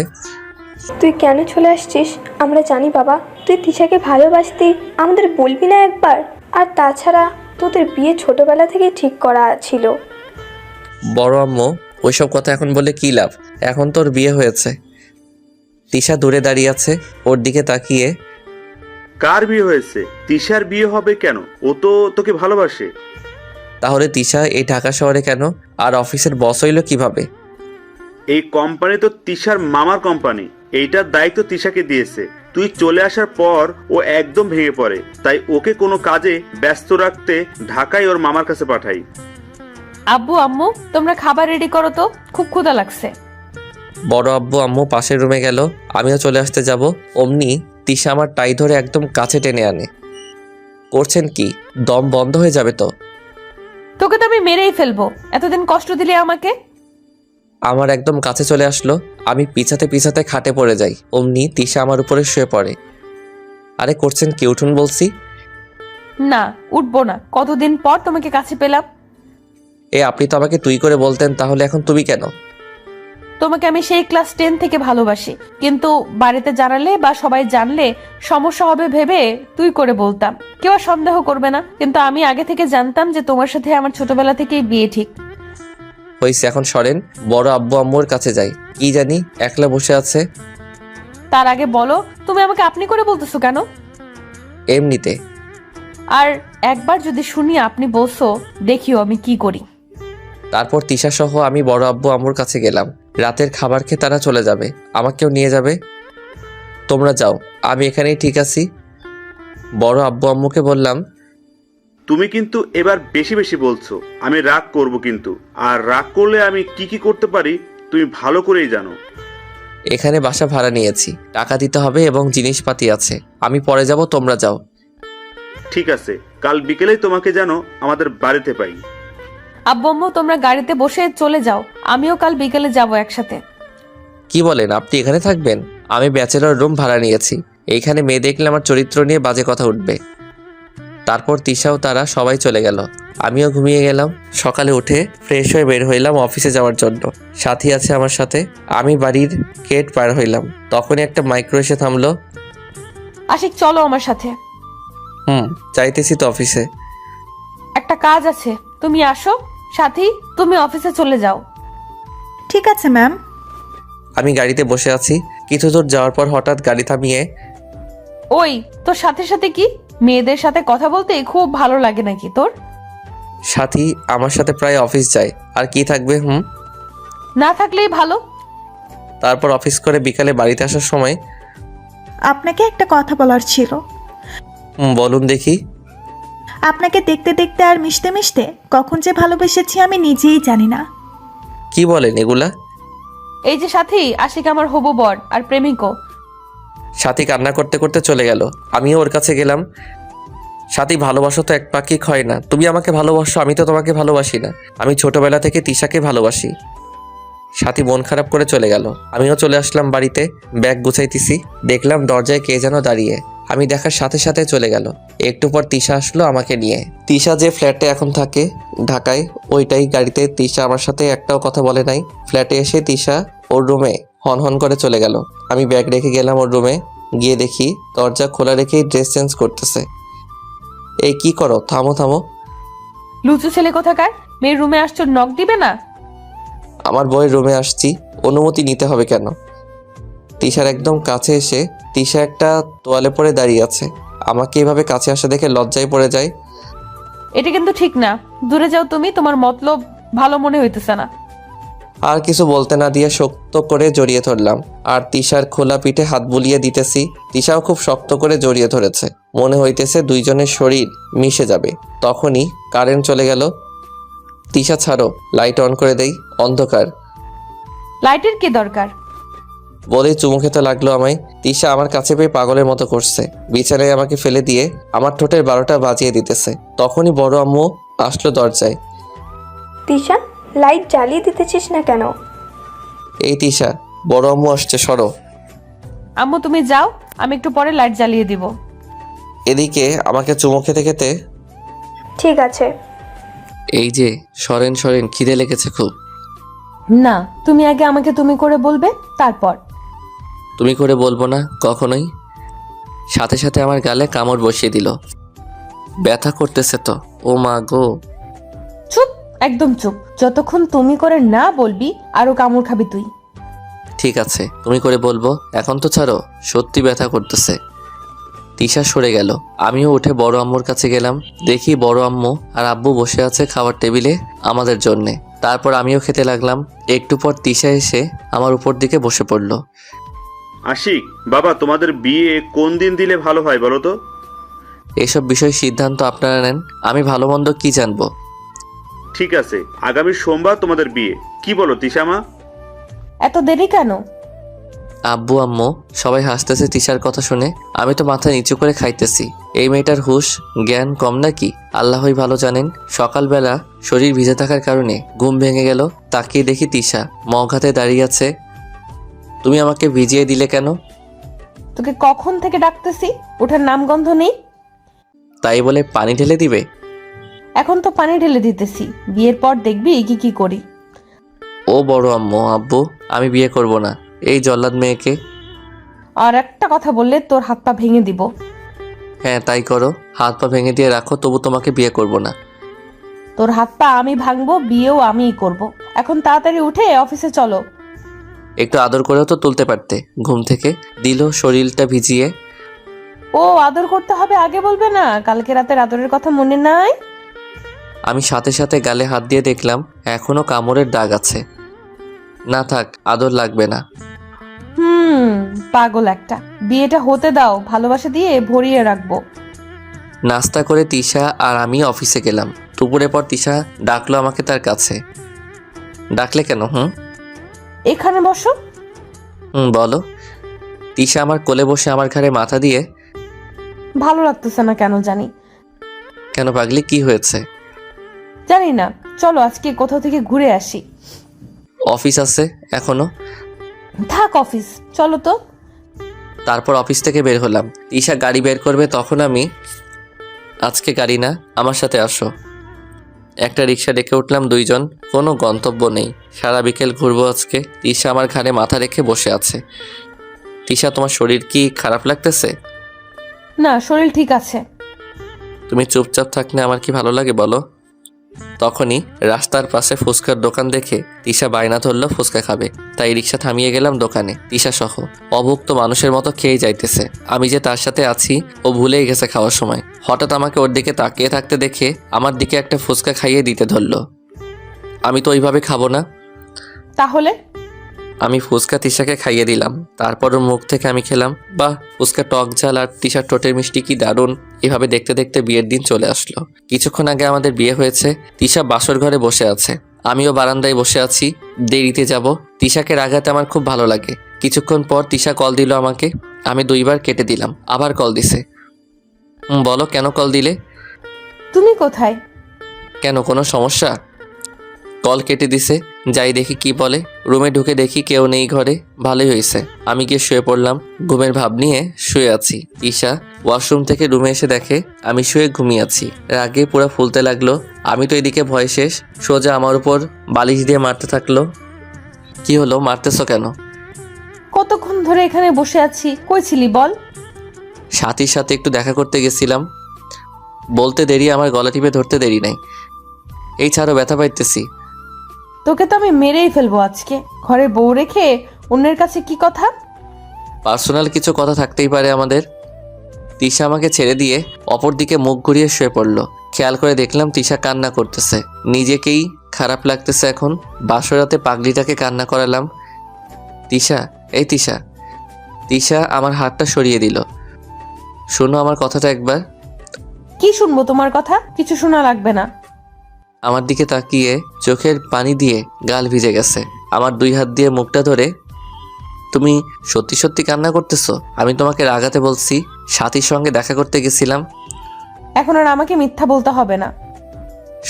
তুই কেন চলে আসছিস আমরা জানি বাবা। তুই তিশাকে ভালোবাসতি, আমাদের বলবি না একবার? আর তাছাড়া তোদের বিয়ে ছোটবেলা থেকে ঠিক করা ছিল। বড় আম্মু, ওইসব কথা এখন বলে কি লাভ? এখন তোর বিয়ে হয়েছে। তিশা দূরে দাঁড়িয়ে আছে, ওর দিকে তাকিয়ে। কার বিয়ে হয়েছে? তিশার বিয়ে হবে কেন? ও তো তোকে ভালোবাসে। তাহলে তিশা এই ঢাকা শহরে কেন, আর অফিসের বস হইল কিভাবে? এই কোম্পানি তো তিশার মামার কোম্পানি, এইটার দায়িত্ব তিশাকে দিয়েছে। তুই চলে আসার পর ও একদম ভেঙে পড়ে, তাই ওকে কোনো কাজে ব্যস্ত রাখতে ঢাকায় ওর মামার কাছে পাঠাই। আব্বু আম্মু, তোমরা খাবার রেডি করো তো, খুব ক্ষুধা লাগছে। বড় আব্বু আম্মু পাশের রুমে গেল, আমিও চলে আসতে যাব। অমনি তিশা আমার টাই ধরে একদম কাছে টেনে আনে। করছেন কি? দম বন্ধ হয়ে যাবে তো। তোকে তো আমি মেরেই ফেলবো, এতদিন কষ্ট দিলে আমাকে। আমার একদম কাছে চলে আসলো, আমি পিছাতে পিছাতে খাটে পড়ে যাই। অমনি তিশা আমার উপরে শুয়ে পড়ে। আরে করছেন কি? উঠুন বলছি। না, উঠবো না, কতদিন পর তোমাকে কাছে পেলাম। আপনি তো আমাকে তুই করে বলতেন, তাহলে এখন তুমি কেন? তোমাকে আমি সেই ক্লাস 10 থেকে ভালোবাসি, কিন্তু বাড়িতে জানালে বা সবাই জানলে সমস্যা হবে ভেবে তুই করে বলতাম, কেউ আর সন্দেহ করবে না। কিন্তু আমি আগে থেকে জানতাম যে তোমার সাথে আমার ছোটবেলা থেকেই বিয়ে ঠিক। হয়েছে, এখন সরেন। বড় আব্বু আম্মুর কাছে যাই। কি জানি একলা বসে আছে। তার আগে বলো, তুমি আমাকে আপনি করে বলতেছো কেন? এমনিতে। আর একবার যদি শুনি আপনি বলছো, দেখিও আমি কি করি। তারপর তিশা সহ আমি বড় আব্বু আম্মুর কাছে গেলাম। রাতের খাবার খেয়ে তারা চলে যাবে, আমাকেও নিয়ে যাবে। তোমরা যাও, আমি এখানেই ঠিক আছি। বড় আব্বু আম্মুকে বললাম, তুমি কিন্তু এবার বেশি বেশি বলছো। আমি রাগ করব কিন্তু, আর রাগ করলে আমি কি কি করতে পারি তুমি ভালো করেই জানো। এখানে বাসা ভাড়া নিয়েছি, টাকা দিতে হবে এবং জিনিসপাতি আছে। আমি পরে যাব, তোমরা যাও। ঠিক আছে, কাল বিকেলেই তোমাকে যেন আমাদের বাড়িতে পাই। আব্বু আম্মু তোমরা গাড়িতে বসে চলে যাও, আমিও কাল বিকেলে যাব একসাথে। কি বলেন, আপনি এখানে থাকবেন? আমি ব্যাচেলর রুম ভাড়া নিয়েছি। এইখানে মেয়ে দেখলে আমার চরিত্র নিয়ে বাজে কথা উঠবে। তারপর তিশাও তারা সবাই চলে গেল, আমিও ঘুমিয়ে গেলাম। সকালে উঠে ফ্রেশ হয়ে বের হইলাম অফিসে যাওয়ার জন্য। সাথী আছে আমার সাথে। আমি বাড়ির গেট পার হইলাম, তখনই একটা মাইক্রো এসে থামলো। আশিক চলো আমার সাথে। চাইতেছি তো অফিসে। একটা কাজ আছে, তুমি আসো। সাথী তুমি অফিসে চলে যাও। ঠিক আছে ম্যাম। আমি গাড়িতে বসে আছি। কিছু দূর যাওয়ার পর হঠাৎ গাড়ি থামিয়ে, ওই তোর সাথে সাথে কি মেয়েদের সাথে কথা বলতে খুব ভালো লাগে নাকি তোর? সাথী আমার সাথে প্রায় অফিস যায়, আর কি থাকবে। না থাকলেই ভালো। তারপর অফিস করে বিকালে বাড়িতে আসার সময়, আপনাকে একটা কথা বলার ছিল। বলুন দেখি। আপনাকে দেখতে দেখতে আর মিশতে মিশতে কখন যে ভালোবেসেছি আমি নিজেই জানি না। কি বলেন এগুলা? এই যে সাথী, আশিক আমার হবু বর আর প্রেমিকও। সাথী কান্না করতে করতে চলে গেল। আমিও ওর কাছে গেলাম। সাথী, ভালোবাসা তো এক পাখি হয় না। তুমি আমাকে ভালোবাসো, আমি তো তোমাকে ভালোবাসি না। আমি ছোটবেলা থেকে তিশাকে ভালোবাসি। সাথী মন খারাপ করে চলে গেল। আমিও চলে আসলাম বাড়িতে, ব্যাগ গুছাইতেছি। দেখলাম দরজায় কে যেন দাঁড়িয়ে। আমি দেখার সাথে সাথে চলে গেল। একটু পর তিশা আসলো আমাকে নিয়ে। তিশা যে ফ্ল্যাটে এখন থাকে ঢাকায়, ওইটাই গাড়িতে। তিশা আমার সাথে একটাও কথা বলে নাই। ফ্ল্যাটে এসে তিশা ওর রুমে হন করে চলে গেল। আমি ব্যাগ রেখে গেলাম ওর রুমে। গিয়ে দেখি দরজা খোলা রেখেই ড্রেস চেঞ্জ করতেছে। এই কি করো, থামো থামো। লুচু ছেলে কোথাকার, মেয়ের রুমে আসছো, নক দিবে না? আমার বউয়ের রুমে আসছি, অনুমতি নিতে হবে কেন? তিশার একদম কাছে এসে তিশা একটা তোয়ালে পরে দাঁড়িয়ে আছে। আমাকে এভাবে কাছে আসা দেখে লজ্জায় পড়ে যায়। এটা কিন্তু ঠিক না, দূরে যাও তুমি, তোমার মতলব ভালো মনে হইতেছে না। আর কিছু বলতে না দিয়ে শক্ত করে জড়িয়ে ধরলাম, আর তিশার খোলা পিঠে হাত বুলিয়ে দিতেছি। তিশাও খুব শক্ত করে জড়িয়ে ধরেছে। মনে হইতেছে দুইজনের শরীর মিশে যাবে। তখনই কারেন্ট চলে গেল। তিশা ছাড়ো, লাইট অন করে দেই, অন্ধকার। লাইটের কি দরকার? বলেই চুমু খেতে লাগলো আমায়। তিশা আমার কাছে পেয়ে পাগলের মতো করছে। বিছানায় আমাকে ফেলে দিয়ে আমার ঠোঁটের 12টা বাজিয়ে দিতেছে। তখনই বড় আম্মু আসলো দরজায়। তিশা, লাইট জ্বালিয়ে দিতেছিস না কেন? এই তিশা, বড় আম্মু আসছে, সরো। আম্মু তুমি যাও, আমি একটু পরে লাইট জ্বালিয়ে দিব। এদিকে আমাকে চুমু খেতে খেতে, ঠিক আছে। এই যে সরেন সরেন, খিদে লেগেছে খুব। না, তুমি আগে আমাকে তুমি করে বলবে, তারপর। তুমি করে বলবো না কখনোই। সাথে সাথে আমার গালে কামড় বসিয়ে দিল। ব্যথা করতেছে তো। ও মা গো। চুপ, একদম চুপ। যতক্ষণ তুমি করে না বলবি আরো কামড় খাবি তুই। ঠিক আছে, তুমি করে বলবো। এখন তো ছাড়ো, সত্যি ব্যথা করতেছে। তিশা সরে গেল। আমিও উঠে বড় আম্মুর কাছে গেলাম। দেখি বড় আম্মু আর আব্বু বসে আছে খাবার টেবিলে আমাদের জন্যে। তারপর আমিও খেতে লাগলাম। একটু পর তিশা এসে আমার উপর দিকে বসে পড়ল। আশিক বাবা, তোমাদের বিয়ে কোন দিন দিলে ভালো হয় বলো তো? এসব বিষয় সিদ্ধান্ত আপনারা নেন, আমি ভালো মন্দ কি জানবো। ঠিক আছে, আগামী সোমবার তোমাদের বিয়ে, কি বলো তিশামা? এত দেরি কেন? আব্বু আম্মু সবাই হাসতেছে তিশার কথা শুনে। আমি তো মাথা নিচু করে খাইতেছি। এই মেয়েটার হুঁশ জ্ঞান কম নাকি, আল্লাহই ভালো জানেন। সকালবেলা শরীর ভিজে থাকার কারণে ঘুম ভেঙে গেল। তাকিয়ে দেখি তিশা মগ হাতে দাঁড়িয়ে আছে। তুমি আমাকে ভিজিয়ে দিলে কেন? তোকে কখন থেকে ডাকতেছি, ওঠার নাম গন্ধ নেই। তাই বলে পানি ঢেলে দিবে? এখন তো পানি ঢেলে দিতেছি, বিয়ের পর দেখবি কি কি করি। ও বড় আম্মু আব্বু, আমি বিয়ে করব না এই জল্লাদ মেয়েকে। আর একটা কথা বললে তোর হাত পা ভেঙে দিব। হ্যাঁ তাই করো, হাত পা ভেঙে দিয়ে রাখো, তবু তোমাকে বিয়ে করব না। তোর হাত পা আমি ভাঙবো, বিয়েও আমিই করব। এখন তাড়াতাড়ি উঠে অফিসে চলো। একটু আদর করেও তো তুলতে পারতে ঘুম থেকে। দিল শরীরটা ভিজিয়ে। ও আদর করতে হবে আগে বলবে না? কালকে রাতের আদরের কথা মনে নাই? আমি সাথে সাথে গালে হাত দিয়ে দেখলাম এখনো কামড়ের দাগ আছে। না থাক, আদর লাগবে না। পাগল একটা। বিয়েটা হতে দাও, ভালোবাসা দিয়ে ভরিয়ে রাখবো। নাস্তা করে তিশা আর আমি অফিসে গেলাম। দুপুরের পর তিশা ডাকলো আমাকে তার কাছে। ডাকলে কেন? এখানে বসো। বলো। তিশা আমার কোলে বসে আমার ঘাড়ে মাথা দিয়ে, ভালো লাগতেছে না কেন জানি। কেন পাগলি, কি হয়েছে? জানি না, চলো আজকে কোথাও থেকে ঘুরে আসি। অফিস আছে এখনো? থাক অফিস, চলো তো। তারপর অফিস থেকে বের হলাম। তিশা গাড়ি বের করবে, তখন আমি, আজকে গাড়ি না, আমার সাথে আসো। একটা রিক্সা ডেকে উঠলাম, দুইজন। কোনো গন্তব্য নেই, সারা বিকেল ঘুরবো আজকে। তিশা আমার ঘাড়ে মাথা রেখে বসে আছে। তিশা, তোমার শরীর কি খারাপ লাগতেছে? না, শরীর ঠিক আছে। তুমি চুপচাপ থাকলে আমার কি ভালো লাগে বলো? তখনই রাস্তার পাশে ফুচকার দোকান দেখে তিশা বায়না ধরলো ফুচকা খাবে। তাই রিক্সা থামিয়ে গেলাম দোকানে। তিশা সহ অভুক্ত মানুষের মতো খেয়ে যাইতেছে। আমি যে তার সাথে আছি ও ভুলেই গেছে খাওয়ার সময়। হঠাৎ আমাকে ওর দিকে তাকিয়ে থাকতে দেখে আমার দিকে একটা ফুচকা খাইয়ে দিতে ধরলো। আমি তো ওইভাবে খাবো না। তাহলে? আমি ফুচকা তিশাকে খাইয়ে দিলাম। তারপর ওর মুখ থেকে আমি খেলাম। বাহ, ফুচকা টক ঝাল আর তিশার ঠোঁটের মিষ্টি কি দারুণ। এভাবে দেখতে দেখতে বিয়ের দিন চলে আসলো। কিছুক্ষণ আগে আমাদের বিয়ে হয়েছে। তিশা বাসর ঘরে বসে আছে, আমিও বারান্দায় বসে আছি। দেরিতে যাব। তিশাকে রাগাতে আমার খুব ভালো লাগে। কিছুক্ষণ পর তিশা কল দিল আমাকে। আমি 2 বার কেটে দিলাম। আবার কল দিছে। বলো, কেন কল দিলে? তুমি কোথায়? কেন, কোনো সমস্যা? কল কেটে দিছে। যাই দেখি কি বলে। রুমে ঢুকে দেখি কেউ নেই ঘরে। ভালোই হয়েছে। আমি গিয়ে শুয়ে পড়লাম। ঘুমের ভাব নিয়ে শুয়ে আছি। ঈশা ওয়াশরুম থেকে রুমে এসে দেখে আমি শুয়ে ঘুমিয়ে আছি। রাগে পুরো ফুলতে লাগলো। আমি তো এদিকে ভয় শেষ। সোজা আমার উপর বালিশ দিয়ে মারতে থাকলো। কি হলো, মারতেছো কেন? কতক্ষণ ধরে এখানে বসে আছি, কই ছিলি বল? সাথীর সাথে একটু দেখা করতে গেছিলাম। বলতে দেরি, আমার গলা টিপে ধরতে দেরি নাই। এই ছাড়ো, ব্যথা পাইতেছি। তোকে তো আমি মেরেই ফেলবো আজকে। ঘরে বউ রেখে অন্যের কাছে কি কথা? পার্সোনাল কিছু কথা থাকতেই পারে আমাদের। তিশা আমাকে ছেড়ে দিয়ে অপর দিকে মুখ ঘুরিয়ে শুয়ে পড়লো। খেয়াল করে দেখলাম তিশা কান্না করতেছে। নিজেকেই খারাপ লাগতেছে এখন। বাসরাতে পাগলিটাকে কান্না করালাম। তিশা, এই তিশা। তিশা আমার হাতটা সরিয়ে দিল। শোনো আমার কথাটা একবার। কি শুনবো তোমার কথা? কিছু শোনা লাগবে না। আমার দিকে তাকিয়ে চোখের পানি দিয়ে গাল ভিজে গেছে। আমার 2 হাত দিয়ে মুখটা ধরে, তুমি সত্যি সত্যি কান্না করতেছো? আমি তোমাকে রাগাতে বলছি, সাথীর সঙ্গে দেখা করতে গেছিলাম। এখন আর আমাকে মিথ্যা বলতে হবে না।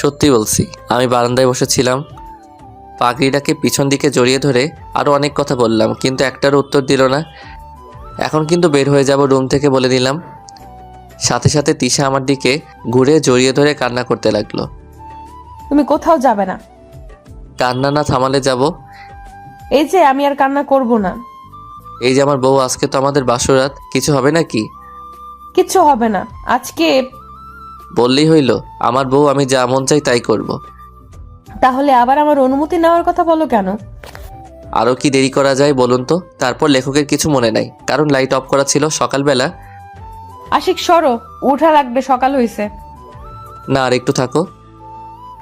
সত্যি বলছি। আমি বারান্দায় বসেছিলাম। পাগড়িটাকে পিছন দিকে জড়িয়ে ধরে আরও অনেক কথা বললাম, কিন্তু একটারও উত্তর দিল না। এখন কিন্তু বের হয়ে যাব রুম থেকে, বলে দিলাম। সাথে সাথে তিশা আমার দিকে ঘুরে জড়িয়ে ধরে কান্না করতে লাগলো। তুমি কোথাও যাবে না। কান্না না থামালে যাব? এই যে আমি আর কান্না করব না। এই যে আমার বউ, আজকে তো আমাদের বাসরাত, কিছু হবে নাকি? কিচ্ছু হবে না আজকে। বললেই হইল, আমার বউ, আমি যা মন চাই তাই করব। তাহলে আবার আমার অনুমতি নেওয়ার কথা বলো কেন? আরও কি দেরি করা যায় বলুন তো? তারপর লেখকের কিছু মনে নাই, কারণ লাইট অফ করা ছিল সকালবেলা। আশিক সরো, উঠা লাগবে, সকাল হইছে। না, আর একটু থাকো।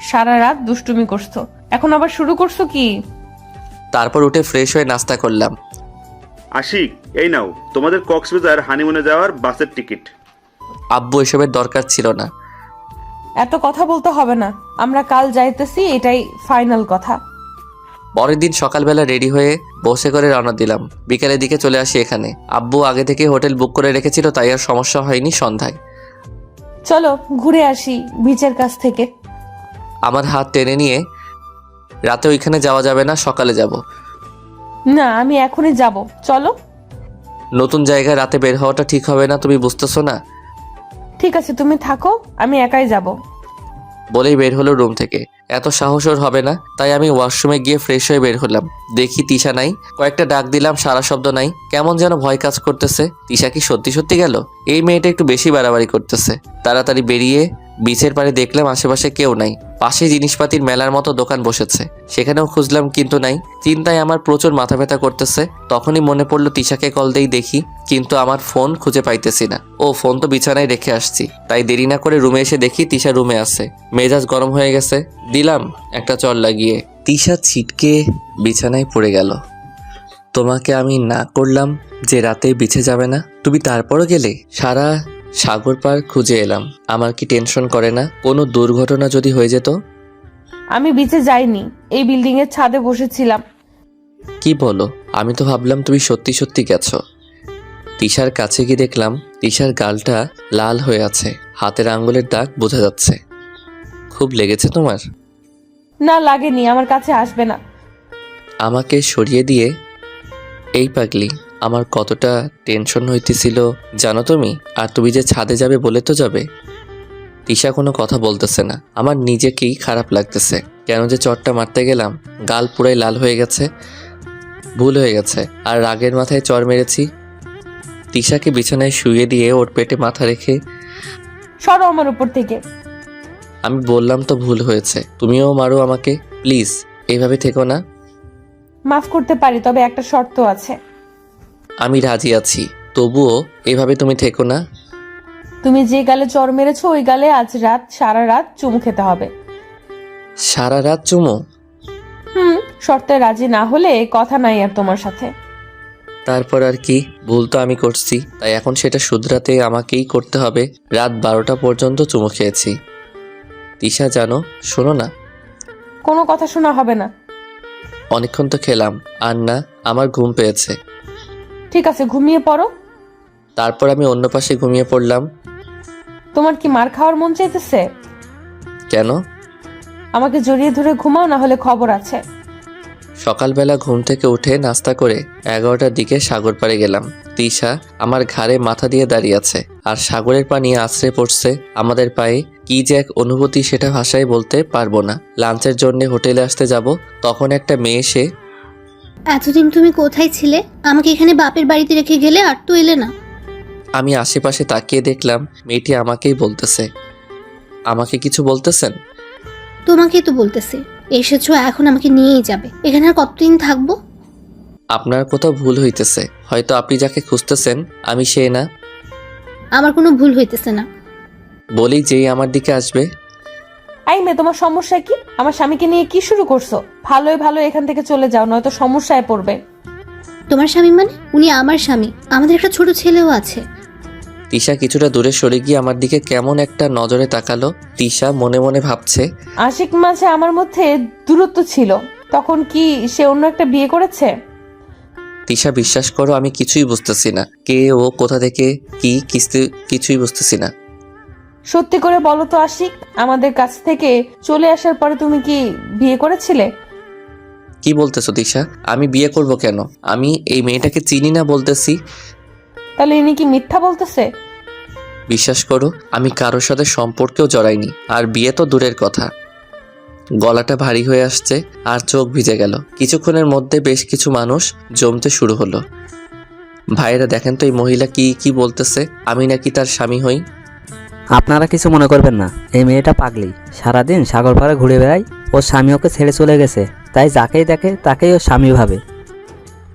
সারা রাত দুষ্টুমি করছো, এখন আবার শুরু করছো কি? তারপর উঠে ফ্রেশ হয়ে নাস্তা করলাম। আশিক, এই নাও তোমাদের কক্সবাজার হানিমুনে যাওয়ার বাসের টিকিট। আব্বু, এসবের দরকার ছিল না। এত কথা বলতে হবে না, আমরা কাল যাইতেছি, এটাই ফাইনাল কথা। পরের দিন সকালবেলা রেডি হয়ে বসে করে রওনা দিলাম। বিকেলের দিকে চলে আসি এখানে। আব্বু আগে থেকে হোটেল বুক করে রেখেছিল, তাই আর সমস্যা হয়নি সন্ধ্যায়। চলো ঘুরে আসি বিচের কাছ থেকে। আমার হাত টেনে নিয়ে, রাতে ওইখানে যাওয়া যাবে না, সকালে যাব। না, আমি এখনই যাব, চলো। নতুন জায়গায় রাতে বের হওয়াটা ঠিক হবে না, তুমি বুঝতেছো না? ঠিক আছে, তুমি থাকো, আমি একাই যাব। বলেই বের হলো রুম থেকে। এত সাহস ওর হবে না, তাই আমি ওয়াশরুমে গিয়ে ফ্রেশ হয়ে বের হলাম। দেখি তিশা নাই। কয়েকটা ডাক দিলাম, সারা শব্দ নাই। কেমন যেন ভয় কাজ করতেছে। তিশা কি সত্যি সত্যি গেল? এই মেয়েটা একটু বেশি বাড়াবাড়ি করতেছে। তাড়াতাড়ি বেরিয়ে বিচের পাড়ে দেখলাম আশেপাশে কেউ নাই। পাশে জিনিসপাতির মেলার মতো দোকান বসেছে, সেখানেও খুঁজলাম কিন্তু নাই। চিন্তায় আমার প্রচুর মাথা ব্যথা করতেছে। তখনই মনে পড়লো তিশাকে কল দেই দেখি, কিন্তু আমার ফোন খুঁজে পাইতেছি না। ও, ফোন তো বিছানায় রেখে আসছি। তাই দেরি না করে রুমে এসে দেখি তিশা রুমে আছে। মেজাজ গরম হয়ে গেছে, দিলাম একটা চড় লাগিয়ে। তিশা ছিটকে বিছানায় পড়ে গেল। তোমাকে আমি না করলাম যে রাতে বিছে যাবে না, তুমি তারপরও গেলে। সারা সাগর পার খুঁজে এলাম। আমার কি টেনশন করে না কোনো দুর্ঘটনা যদি হয়ে যেত? আমি বিচে যাইনি, এই বিল্ডিং এর ছাদে বসেছিলাম। কি বলো? আমি তো ভাবলাম তুমি সত্যি সত্যি গেছো। তিশার কাছে গিয়ে দেখলাম তিশার গালটা লাল হয়ে আছে, হাতের আঙ্গুলের দাগ বোঝা যাচ্ছে। খুব লেগেছে তোমার? না লাগেনি, আমার কাছে আসবে না। আমাকে সরিয়ে দিয়ে, এই পাগলি, আমার কতটা টেনশন হইতেছিল জানো তুমি? আর তুমি যে ছাদে যাবে বলে তো যাবে। তিশা কোনো কথা বলতেছে না, আমার নিজেকেই খারাপ লাগতেছে। কেন যে চটটা মারতে গেলাম, গাল পুরাই লাল হয়ে গেছে। ভুল হয়ে গেছে, আর রাগের মাথায় চড় মেরেছি। তিশাকে বিছানায় শুয়ে দিয়ে ওর পেটে মাথা রেখে, সরো আমার উপর থেকে। আমি বললাম তো ভুল হয়েছে, তুমিও মারো আমাকে প্লিজ, এইভাবে থেকো না। মাফ করতে পারি, তবে একটা শর্ত আছে। আমি রাজি আছি, তবুও এভাবে তুমি থেকো না। তুমি যে গালে চড় মেরেছো ওই গালে আজ রাত সারা রাত চুমু খেতে হবে। সারা রাত চুমো? শর্তে রাজি না হলে কথা নাই আর তোমার সাথে। তারপর আর কি, ভুল তো আমি করছি, তাই এখন সেটা শুধরাতে আমাকেই করতে হবে। রাত 12টা পর্যন্ত চুমু খেয়েছি। তিশা জানো, শোনো না। কোনো কথা শোনা হবে না। অনেকক্ষণ তো খেলাম, আর না, আমার ঘুম পেয়েছে। ঠিক আছে, ঘুমিয়ে পড়ো। তারপর আমি অন্য পাশে ঘুমিয়ে পড়লাম। তোমার কি মার খাওয়ার মন চাইতেছে? কেন? আমাকে জড়িয়ে ধরে ঘুমাও, না হলে খবর আছে। সকালবেলা ঘুম থেকে উঠে নাস্তা করে 11টার দিকে সাগর পাড়ে গেলাম। তিশা আমার ঘাড়ে মাথা দিয়ে দাঁড়িয়ে আছে, আর সাগরের পানি আছড়ে পড়ছে আমাদের পায়ে। কি যে এক অনুভূতি সেটা ভাষায় বলতে পারবো না। লাঞ্চের জন্য হোটেলে আসতে যাব, তখন একটা মেয়ে এসে, এতদিন তুমি কোথায় ছিলে? আমাকে এখানে বাপের বাড়িতে রেখে গেলে আর তো এলে না। আমি আশেপাশে তাকিয়ে দেখলাম মেয়েটি আমাকেই বলতেছে। আমাকে কিছু বলতেছেন? তোমাকেই তো বলতেছে, এসেছো এখন আমাকে নিয়েই যাবে। এখানে আর কতদিন থাকবো? আপনার কোথাও ভুল হইতেছে, হয়তো আপনি যাকে খুঁজতেছেন আমি সে না। আমার কোনো ভুল হইতেছে না। বলি যেই আমার দিকে আসবে। এই মেয়ে, তোমার সমস্যা কি? আমার স্বামীকে নিয়ে কি শুরু করছো? ভালোই ভালো এখান থেকে চলে যাও, নয়তো সমস্যায় পড়বে। তোমার স্বামী মানে? উনি আমার স্বামী, আমাদের একটা ছোট ছেলেও আছে। তিশা কিছুটা দূরে সরে গিয়ে আমার দিকে কেমন একটা নজরে তাকালো। তিশা মনে মনে ভাবছে, আশিক মাঝে আমার মধ্যে দূরত্ব ছিল, তখন কি সে অন্য একটা বিয়ে করেছে? তিশা বিশ্বাস করো আমি কিছুই বুঝতেছি না, কে ও, কোথা থেকে, কি কিছুই বুঝতেছি না। সত্যি করে বলো তো আশিক, আমাদের কাছ থেকে চলে আসার পরে তুমি কি বিয়ে করেছিলে? কি বলতেছো তিশা? আমি বিয়ে করব কেন? আমি এই মেয়েটাকে চিনি না বলতেছি। তাহলে ইনি কি মিথ্যা বলতেছে? বিশ্বাস করো আমি কারোর সাথে সম্পর্কেও জড়াইনি, আর বিয়ে তো দূরের কথা। গলাটা ভারী হয়ে আসছে আর চোখ ভিজে গেল। কিছুক্ষণের মধ্যে বেশ কিছু মানুষ জমতে শুরু হলো। ভাইরা দেখেন তো এই মহিলা কি বলতেছে, আমি নাকি তার স্বামী হই। আপনারা কিছু মনে করবেন না, এই মেয়েটা পাগলি, সারাদিন সাগর পাড়ে ঘুরে বেড়ায়। ওর স্বামী ওকে ছেড়ে চলে গেছে, তাই যাকেই দেখে তাকেই ওর স্বামী ভাবে।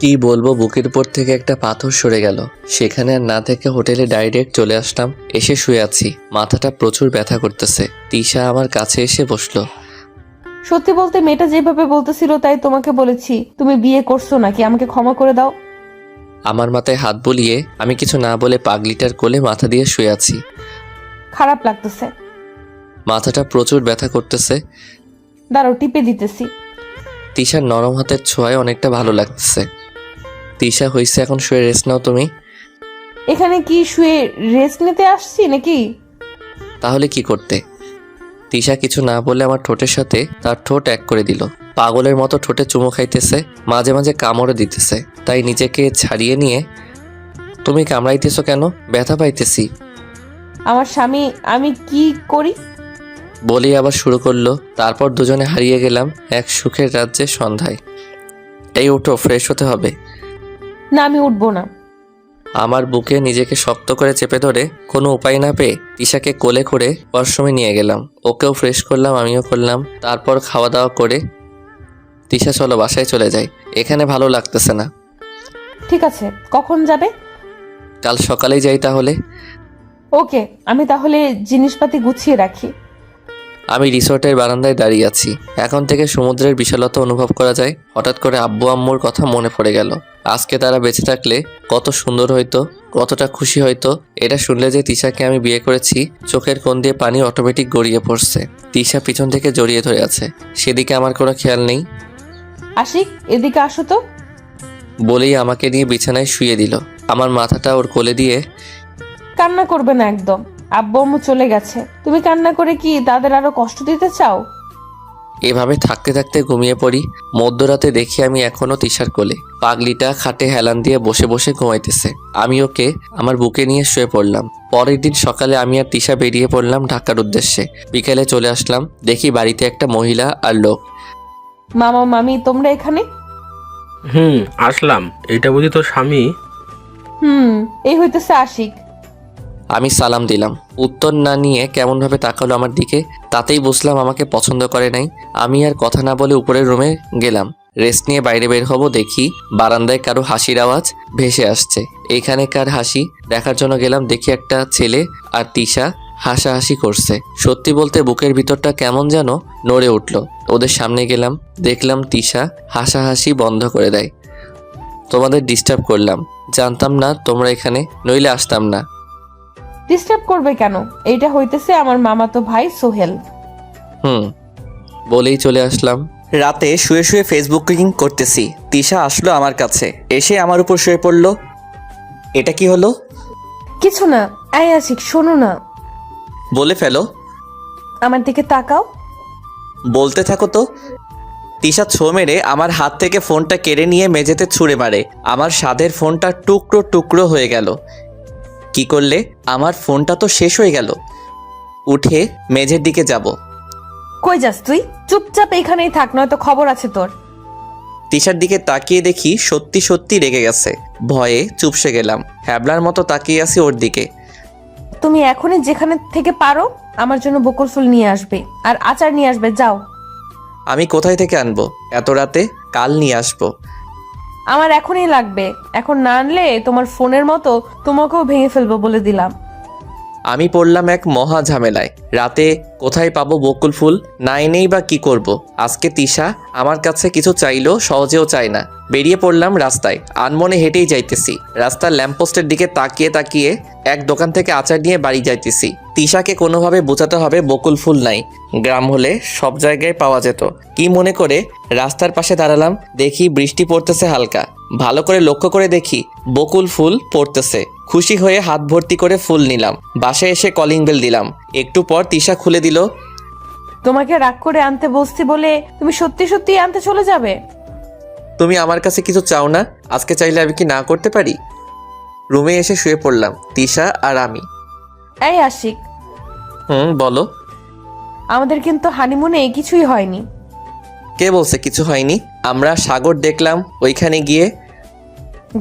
কি বলবো, বুকের উপর থেকে একটা পাথর সরে গেল। সেখানে আর না থেকে হোটেলে ডাইরেক্ট চলে আসলাম। এসে শুয়ে আছি, মাথাটা প্রচুর ব্যথা করতেছে। তিশা আমার কাছে এসে বসলো। সত্যি বলতে মেয়েটা যেভাবে বলতেছিল তাই তোমাকে বলেছি। তুমি বিয়ে করছো নাকি? আমাকে ক্ষমা করে দাও। আমার মাথায় হাত বুলিয়ে আমি কিছু না বলে পাগলিটার কোলে মাথা দিয়ে শুয়ে আছি। খারাপ লাগতেছে। মাথাটা প্রচুর ব্যথা করতেছে। দাঁড়াও, টিপে দিতেছি। তিশার নরম হাতের ছোঁয়ায় অনেকটা ভালো লাগতেছে। তিশা হইছে, এখন শুয়ে রেস্ট নাও তুমি। এখানে কি শুয়ে রেস্ট নিতে আসছি নাকি? তাহলে কি করতে? তিশা কিছু না বলে আমার ঠোঁটের সাথে তার ঠোঁট এক করে দিল। পাগলের মতো ঠোঁটে চুমু খাইতেছে, মাঝে মাঝে কামড়ে দিতেছে। তাই নিজেকে ছাড়িয়ে নিয়ে, তুমি কামড়াইতেছো কেন? ব্যথা পাইতেছি। আমার স্বামী, আমি কি করি? বলি আবার শুরু করলো। তারপর দুজনে হারিয়ে গেলাম এক সুখের রাজ্যের সন্ধ্যায়। এই উঠো, ফ্রেশ হতে হবে। না, আমি উঠবো না। আমার বুকে নিজেকে শক্ত করে চেপে ধরে কোনো উপায় না পেয়ে তিশাকে কোলে করে ওয়াশরুমে নিয়ে গেলাম। ওকেও ফ্রেশ করলাম, আমিও করলাম। তারপর খাওয়া দাওয়া করে, তিশা চলো বাসায় চলে যাই, এখানে ভালো লাগতেছে না। ঠিক আছে, কখন যাবে? কাল সকালেই যাই তাহলে। ওকে, আমি তাহলে জিনিসপাতি গুছিয়ে রাখি। আমি রিসোর্টের বারান্দায় দাঁড়িয়ে আছি। এখন থেকে সমুদ্রের বিশালতা অনুভব করা যায়। হঠাৎ করে আব্বু আম্মুর কথা মনে পড়ে গেল। আজকে তারা বেঁচে থাকলে কত সুন্দর হইতো, কতটা খুশি হইতো। এটা শুনলে যে তিশাকে আমি বিয়ে করেছি, চোখের কোণ দিয়ে পানি অটোমেটিক গড়িয়ে পড়ছে। তিশা পিছন থেকে জড়িয়ে ধরে আছে, সেদিকে আমার কোনো খেয়াল নেই। আশিক, এদিকে আসো তো। বলেই আমাকে নিয়ে বিছানায় শুয়ে দিল। আমার মাথাটা ওর কোলে দিয়ে কান্না করবে না একদম, আব্বু আম্মু চলে গেছে, তুমি কান্না করে কি তাদের আরো কষ্ট দিতে চাও? এভাবে থাকতে থাকতে ঘুমিয়ে পড়ি। মধ্যরাতে দেখি আমি এখনো তিশার কোলে, পাগলিটা খাটে হেলান দিয়ে বসে বসে ঘুমাইতেছে। আমি ওকে আমার বুকে নিয়ে শুয়ে পড়লাম। পরের দিন সকালে আমি আর তিশা বেরিয়ে পড়লাম ঢাকার উদ্দেশ্যে। বিকেলে চলে আসলাম, দেখি বাড়িতে একটা মহিলা আর লোক। মামা মামি তোমরা এখানে? আসলাম। এইটা বুঝি তোর স্বামী? এই হইতেছে আশিক। আমি সালাম দিলাম, উত্তর না নিয়ে কেমনভাবে তাকালো আমার দিকে। তাতেই বুঝলাম আমাকে পছন্দ করে নাই। আমি আর কথা না বলে উপরের রুমে গেলাম। রেস্ট নিয়ে বাইরে বের হব, দেখি বারান্দায় কারো হাসির আওয়াজ ভেসে আসছে। এইখানে কার হাসি দেখার জন্য গেলাম, দেখি একটা ছেলে আর তিশা হাসাহাসি করছে। সত্যি বলতে বুকের ভিতরটা কেমন যেন নড়ে উঠল। ওদের সামনে গেলাম, দেখলাম তিশা হাসাহাসি বন্ধ করে দেয়। তোমাদের ডিস্টার্ব করলাম, জানতাম না তোমরা এখানে, নইলে আসতাম না। ডিস্টার্ব করবে কেন? এইটা হইতেছে আমার মামাতো ভাই সোহেল। বলেই চলে আসলাম। রাতে শুয়ে শুয়ে ফেসবুকিং করতেছি, তিশা আসলো আমার কাছে, এসে আমার উপর শুয়ে পড়লো। এটা কি হলো? কিছু না। আয় আশিক, শোনো না। বলে ফেলো। আমার দিকে তাকাও। বলতে থাকো তো। তিশা ছো মেরে আমার হাত থেকে ফোনটা কেড়ে নিয়ে মেঝেতে ছুঁড়ে মারে। আমার স্বাদের ফোনটা টুকরো টুকরো হয়ে গেল। কি করলে? আমার ফোনটা তো শেষ হয়ে গেল। উঠে মেঝের দিকে যাব। কই যাস তুই? চুপচাপ এখানেই থাক, নয়তো খবর আছে তোর। তিশার দিকে তাকিয়ে দেখি সত্যি সত্যি রেগে গেছে। ভয়ে চুপসে গেলাম, হ্যাবলার মতো তাকিয়ে আছি ওর দিকে। তুমি এখনই যেখানে থেকে পারো আমার জন্য বকুল ফুল নিয়ে আসবে আর আচার নিয়ে আসবে, যাও। আমি কোথায় থেকে আনবো এত রাতে? কাল নিয়ে আসবো। আমার এখনই লাগবে, এখন না আনলে তোমার ফোনের মতো তোমাকেও ভেঙে ফেলবো বলে দিলাম। আমি পড়লাম এক মহা ঝামেলায়। রাতে কোথায় পাবো বকুল ফুল? না এনেই বা কি করব? আজকে তিশা আমার কাছে কিছু চাইলো, সহজেও চায় না। বেরিয়ে পড়লাম রাস্তায়, আনমনে হেঁটেই যাইতেছি। রাস্তার ল্যাম্পপোস্টের দিকে তাকিয়ে তাকিয়ে এক দোকান থেকে আচার নিয়ে বাড়ি যাইতেছি। তিশাকে কোনোভাবে বোঝাতে হবে বকুল ফুল নাই, গ্রাম হলে সব জায়গায় পাওয়া যেত। কি মনে করে রাস্তার পাশে দাঁড়ালাম, দেখি বৃষ্টি পড়তেছে হালকা। ভালো করে লক্ষ্য করে দেখি বকুল ফুল পড়তেছে। খুশি হয়ে হাত ভর্তি করে ফুল নিলাম। বাসায় এসে কলিং বেল দিলাম। একটু পর তিশা খুলে দিল। তোমাকে রাগ করে আনতে বসছি বলে তুমি সত্যি সত্যি আনতে চলে যাবে? তুমি আমার কাছে কিছু চাও না? আজকে চাইলে আমি কি না করতে পারি? রুমে এসে শুয়ে পড়লাম, তিশা আর আমি। এই আশিক, বলো। আমাদের কিন্তু হানিমুনে কিছুই হয়নি। কে বলছে কিছু হয়নি? আমরা সাগর দেখলাম ওইখানে গিয়ে।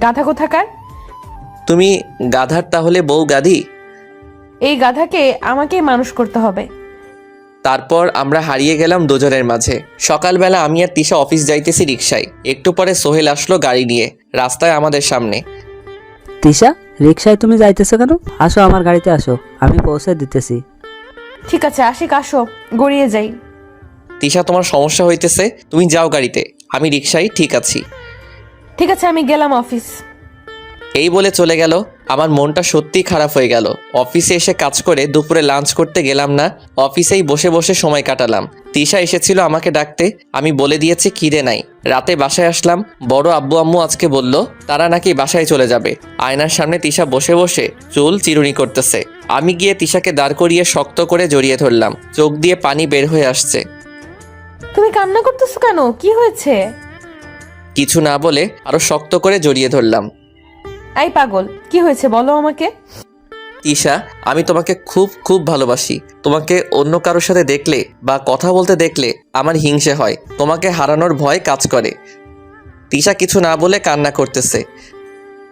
গাধা কোথাকার! তুমি গাধার তাহলে বউ গাধি? এই গাধাকে আমাকেই মানুষ করতে হবে। তারপর আমরা হারিয়ে গেলাম দুজনের মাঝে। সকালবেলা আমি আর তিশা অফিস যাইতেছি রিক্সায়। একটু পরে সোহেল আসলো গাড়ি নিয়ে, রাস্তায় আমাদের সামনে। তিশা, রিক্সায় তুমি যাইতেছো কেন? আসো আমার গাড়িতে আসো, আমি পৌঁছে দিতেছি। ঠিক আছে আশিক, আসো, গড়িয়ে যাই। তিশা, তোমার সমস্যা হইতেছে, তুমি যাও গাড়িতে, আমি রিক্সায় ঠিক আছি। ঠিক আছে, আমি গেলাম অফিস। এই বলে চলে গেল। আমার মনটা সত্যিই খারাপ হয়ে গেল। অফিসে এসে কাজ করে দুপুরে লাঞ্চ করতে গেলাম না, অফিসেই বসে বসে সময় কাটালাম। তিশা এসেছিল আমাকে ডাকতে, আমি বলে দিয়েছি খিদে নাই। রাতে বাসায় আসলাম, বড় আব্বু আম্মু আজকে বলল তারা নাকি বাসায় চলে যাবে। আয়নার সামনে তিশা বসে বসে চুল চিরুনি করতেছে। আমি গিয়ে তিশাকে দাঁড় করিয়ে শক্ত করে জড়িয়ে ধরলাম। চোখ দিয়ে পানি বের হয়ে আসছে। তুমি কান্না করতেছো কেন? কি হয়েছে? কিছু না বলে আরো শক্ত করে জড়িয়ে ধরলাম। এই পাগল, কি হয়েছে বলো আমাকে। তিশা, আমি তোমাকে খুব খুব ভালোবাসি। তোমাকে অন্য কারোর সাথে দেখলে বা কথা বলতে দেখলে আমার হিংসে হয়, তোমাকে হারানোর ভয় কাজ করে। তিশা কিছু না বলে কান্না করতেছে।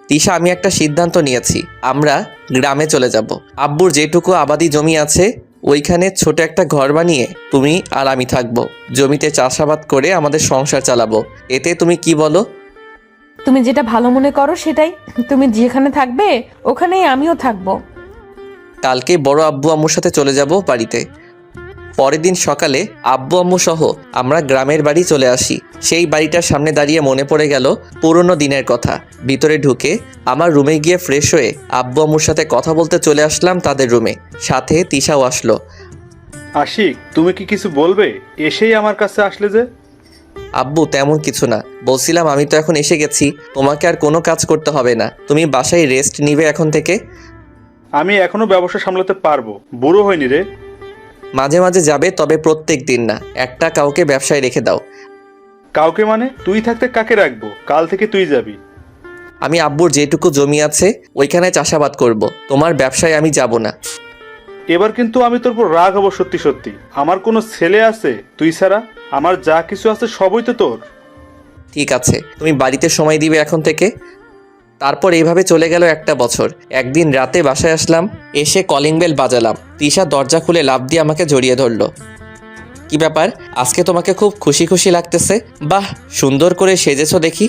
তিশা, আমি একটা সিদ্ধান্ত নিয়েছি, আমরা গ্রামে চলে যাব। আব্বুর যেটুকু আবাদি জমি আছে ওইখানে ছোট একটা ঘর বানিয়ে তুমি আর আমি থাকবো। জমিতে চাষাবাদ করে আমাদের সংসার চালাবো। এতে তুমি কি বলো? তুমি যেটা ভালো মনে করো সেটাই। তুমি যেখানে থাকবে ওখানেই আমিও থাকবো। কালকে বড় আব্বু আম্মুর সাথে চলে যাব বাড়িতে। পরের দিন সকালে আব্বু আম্মু সহ আমরা গ্রামের বাড়ি চলে আসি। সেই বাড়িটার সামনে দাঁড়িয়ে মনে পড়ে গেল পুরনো দিনের কথা। ভিতরে ঢুকে আমার রুমে গিয়ে ফ্রেশ হয়ে আব্বু আম্মুর সাথে কথা বলতে চলে আসলাম তাদের রুমে। সাথে তিশাও আসলো। আশিক, তুমি কি কিছু বলবে? এসেই আমার কাছে আসলে যে? আব্বু তেমন কিছু না, বলছিলাম আমি তো এখন এসে গেছি, তোমাকে আর কোনো কাজ করতে হবে না, তুমি বাসায় রেস্ট নিবে এখন থেকে। আমি এখনো ব্যবসা সামলাতে পারবো, বুড়ো হয়নি রে। মাঝে মাঝে যাবে, তবে প্রত্যেক দিন না, একটা কাউকে ব্যবসায় রেখে দাও। কাউকে মানে? তুই থাকতে কাকে রাখবো? কাল থেকে তুই যাবি। আমি আব্বুর যেটুকু জমি আছে ওইখানে চাষাবাদ করব, তোমার ব্যবসায় আমি যাব না। এবার কিন্তু আমি তোর উপর রাগ হবো সত্যি সত্যি। আমার কোনো ছেলে আছে তুই ছাড়া? আমার যা কিছু আছে সবই তো তোর। ঠিক আছে, তুমি বাড়িতে সময় দিবে এখন থেকে। তারপর এইভাবে চলে গেল একটা বছর। একদিন রাতে বাসায় আসলাম, এসে কলিং বেল বাজালাম। তিশা দরজা খুলে লাফ দিয়ে আমাকে জড়িয়ে ধরলো। কি ব্যাপার, আজকে তোমাকে খুব খুশি খুশি লাগতেছে? বাহ, সুন্দর করে সেজেছো দেখি।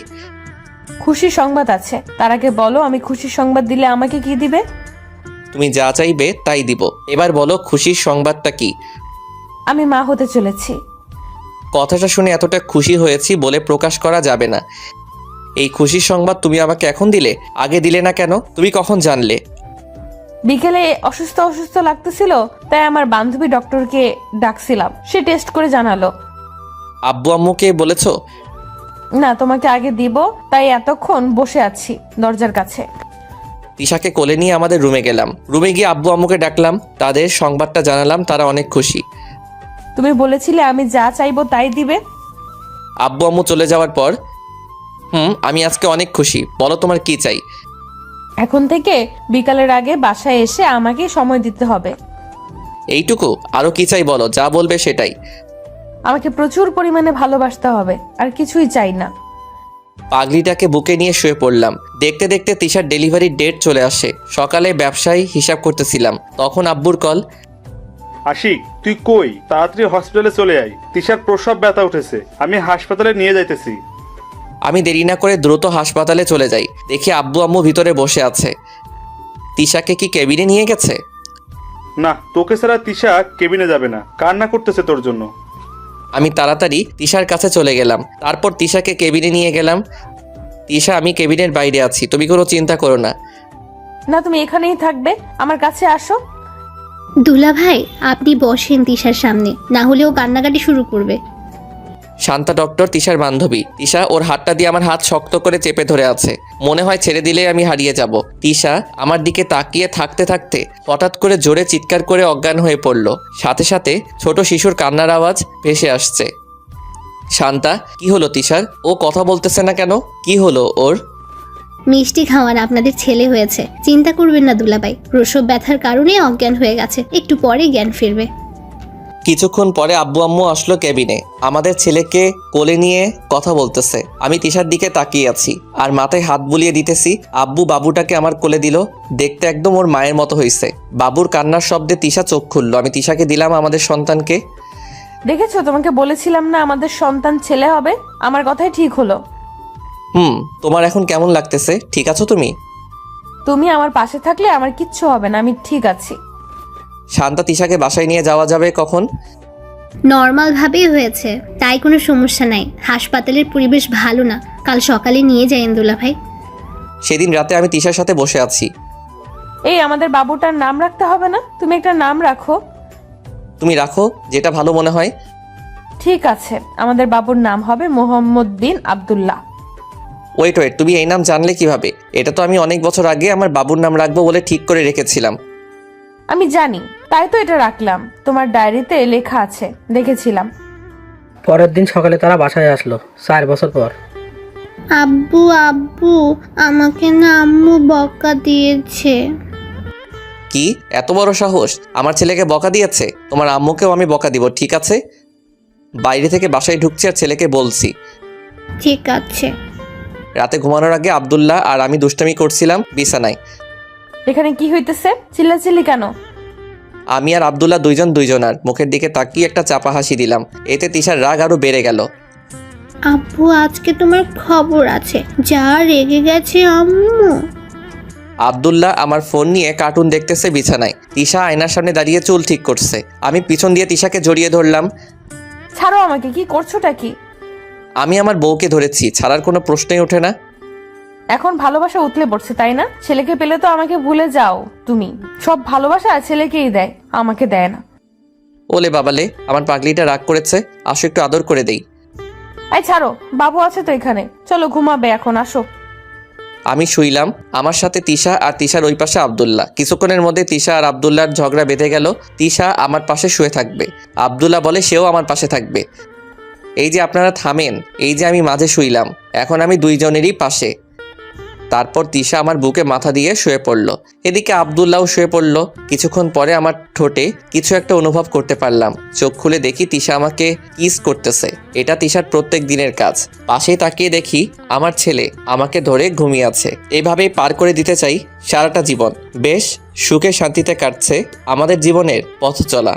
খুশির সংবাদ আছে, তার আগে বলো আমি খুশির সংবাদ দিলে আমাকে কি দিবে? তুমি যা চাইবে তাই দিব। এবার বলো খুশির সংবাদটা কি? আমি মা হতে চলেছি। কথাটা শুনে এতটা খুশি হয়েছি বলে প্রকাশ করা যাবে না। এই খুশির সংবাদ তুমি আমাকে এখন দিলে, আগে দিলে না কেন? তুমি কখন জানলে? বিকেলে অসুস্থ অসুস্থ লাগতেছিল, তাই আমার বান্ধবী ডক্টরকে ডাকছিলাম, সে টেস্ট করে জানালো। আব্বু আম্মুকে বলেছো? না, তোমাকে আগে দিব, তাই এতক্ষণ বসে আছি দরজার কাছে। তিশাকে কোলে নিয়ে আমাদের রুমে গেলাম। রুমে গিয়ে আব্বু আম্মুকে ডাকলাম, তাদের সংবাদটা জানালাম, তারা অনেক খুশি। তুমি বলেছিলে আমি যা চাইবো তাই দিবে। আব্বু আম্মু চলে যাওয়ার পর আমি আজকে অনেক খুশি, বলো তোমার কি চাই? এখন থেকে বিকালের আগে বাসায় এসে আমাকে সময় দিতে হবে। এইটুকু? আরো কি চাই বলো, যা বলবে সেটাই। আমাকে প্রচুর পরিমাণে ভালোবাসতে হবে, আর কিছুই চাই না। পাগলিটাকে বুকে নিয়ে শুয়ে পড়লাম। দেখতে দেখতে তিশার ডেলিভারির ডেট চলে আসে। সকালে ব্যবসায় হিসাব করতেছিলাম, তখন আব্বুর কল। আশিক, তুই কই? তাড়াতাড়ি হসপিটালে চলে আয়, তিশার প্রসব ব্যথা উঠেছে, আমি হাসপাতালে নিয়ে যাইতেছি। আমি দেরি না করে দ্রুত হাসপাতালে চলে যাই। দেখি আব্বু আম্মু ভিতরে বসে আছে। তিশাকে কি কেবিনে নিয়ে গেছে? না, তোকে ছাড়া তিশা কেবিনে যাবে না, কান্না করতেছে তোর জন্য। আমি তাড়াতাড়ি তিশার কাছে চলে গেলাম। তারপর তিশাকে কেবিনে নিয়ে গেলাম। তিশা, আমি কেবিনের বাইরে আছি, তুমি কোনো চিন্তা করো না। না, তুমি এখানেই থাকবে, আমার কাছে আসো। দুলা ভাই, আপনি বসেন তিশার সামনে, না হলে ও কান্নাকাটি শুরু করবে। শান্তা ডক্টর তিশার বান্ধবী। তিশা ওর হাতটা দিয়ে আমার হাত শক্ত করে চেপে ধরে আছে, মনে হয় ছেড়ে দিলে আমি হারিয়ে যাব। তিশা আমার দিকে তাকিয়ে থাকতে থাকতে হঠাৎ করে জোরে চিৎকার করে অজ্ঞান হয়ে পড়ল। সাথে সাথে ছোট শিশুর কান্নার আওয়াজ ভেসে আসছে। শান্তা, কি হলো তিশার? ও কথা বলতেছে না কেন? কি হলো ওর? মিষ্টি খাওয়ার আপনাদের ছেলে হয়েছে, চিন্তা করবেন না দুলাভাই, প্রসব ব্যথার কারণে অজ্ঞান হয়ে গেছে, একটু পরে জ্ঞান ফিরবে। কিছুক্ষণ পরে আব্বু আম্মু আসলো কেবিনে। আমাদের ছেলেকে কোলে নিয়ে কথা বলতেছে। আমি তিশার দিকে তাকিয়ে আছি আর মাথায় হাত বুলিয়ে দিতেছি। আব্বু বাবুটাকে আমার কোলে দিল। দেখতে একদম ওর মায়ের মতো হয়েছে। বাবুর কান্নার শব্দে তিশা চোখ খুললো। আমি তিশাকে দিলাম আমাদের সন্তানকে। দেখেছো, তোমাকে বলেছিলাম না আমাদের সন্তান ছেলে হবে? আমার কথাই ঠিক হলো। তোমার এখন কেমন লাগতেছে? ঠিক আছো তুমি? তুমি আমার পাশে থাকলে আমার কিচ্ছু হবে না, আমি ঠিক আছি। শান্তা, তিশাকে বাসায় নিয়ে যাওয়া যাবে কখন? নর্মাল ভাবেই হয়েছে, তাই কোনো সমস্যা নাই। হাসপাতালের পরিবেশ ভালো না, কাল সকালে নিয়ে যাইন দুলা ভাই। সেদিন রাতে আমি তিশার সাথে বসে আছি। এই, আমাদের বাবুটার নাম রাখতে হবে না? তুমি একটা নাম রাখো। তুমি রাখো, যেটা ভালো মনে হয়। ঠিক আছে, আমাদের বাবুর নাম হবে মোহাম্মদ বিন আব্দুল্লাহ। ওয়েট, তুমি এই নাম জানলে কিভাবে? এটা তো আমি অনেক বছর আগে আমার বাবুর নাম রাখবো বলে ঠিক করে রেখেছিলাম। আমি জানি, তাই তো এটা রাখলাম, তোমার ডায়েরিতে লেখা আছে, দেখেছিলাম। পরের দিন সকালে তারা বাসায় আসলো 4 বছর পর। আব্বু আব্বু, আমাকে না আম্মু বকা দিয়েছে। কি এত বড় সাহস? আমার ছেলেকে বকা দিয়েছে? তোমার আম্মুকেও আমি বকা দিব, ঠিক আছে? বাইরে থেকে বাসায় ঢুকছি আর ছেলেকে বলছি। ঠিক আছে। রাতে ঘুমানোর আগে আব্দুল্লাহ আর আমি দুষ্টামি করছিলাম বিছানায়। এখানে কি হইতেছে? চিল্লাচিল্লি কেন? আমি আর আব্দুল্লাহ দুইজনার মুখের দিকে তাকিয়ে একটা চাপা হাসি দিলাম। এতে তিশার রাগ আরো বেড়ে গেল। আব্বু, আজকে তোমার খবর আছে, যা রেগে গেছে আম্মু। আব্দুল্লাহ আমার ফোন নিয়ে কার্টুন দেখতেছে বিছানায়। তিশা আয়নার সামনে দাঁড়িয়ে চুল ঠিক করছে। আমি পিছন দিয়ে তিশাকে জড়িয়ে ধরলাম। ছাড়ো আমাকে, কি করছোটা কি? আমি আমার বউকে ধরেছি, ছাড়ার কোনো প্রশ্নই ওঠে না। এখন ভালোবাসা উতলে পড়ছে, তাই না? ছেলেকে পেলে তো আমাকে ভুলে যাও তুমি। সব ভালোবাসা ছেলেকেই দেয়, আমাকে দেয় না। ওলে বাবালে, আমার পাগলিটা রাগ করেছে, আসো একটু আদর করে দেই। এই ছাড়ো, বাবু আছে তো এখানে, চলো ঘুমাবে এখন, আসো। আমি শুইলাম, আমার সাথে তিশা আর তিশার ওই পাশে আব্দুল্লাহ। কিছুক্ষণের মধ্যে তিশা আর আব্দুল্লাহর ঝগড়া বেঁধে গেল। তিশা আমার পাশে শুয়ে থাকবে, আব্দুল্লাহ বলে সেও আমার পাশে থাকবে। এই যে আপনারা থামেন, এই যে আমি মাঝে শুইলাম, এখন আমি দুইজনেরই পাশে। তারপর তিশা আমার বুকে মাথা দিয়ে শুয়ে পড়ল, এদিকে আব্দুল্লাহও শুয়ে পড়ল। কিছুক্ষণ পরে আমার ঠোঁটে কিছু একটা অনুভব করতে পারলাম। চোখ খুলে দেখি তিশা আমাকে কিস করতেছে। এটা তিশার প্রত্যেক দিনের কাজ। পাশে তাকিয়ে দেখি আমার ছেলে আমাকে ধরে ঘুমিয়ে আছে। এভাবেই পার করে দিতে চাই সারাটা জীবন। বেশ সুখে শান্তিতে কাটছে আমাদের জীবনের পথ চলা।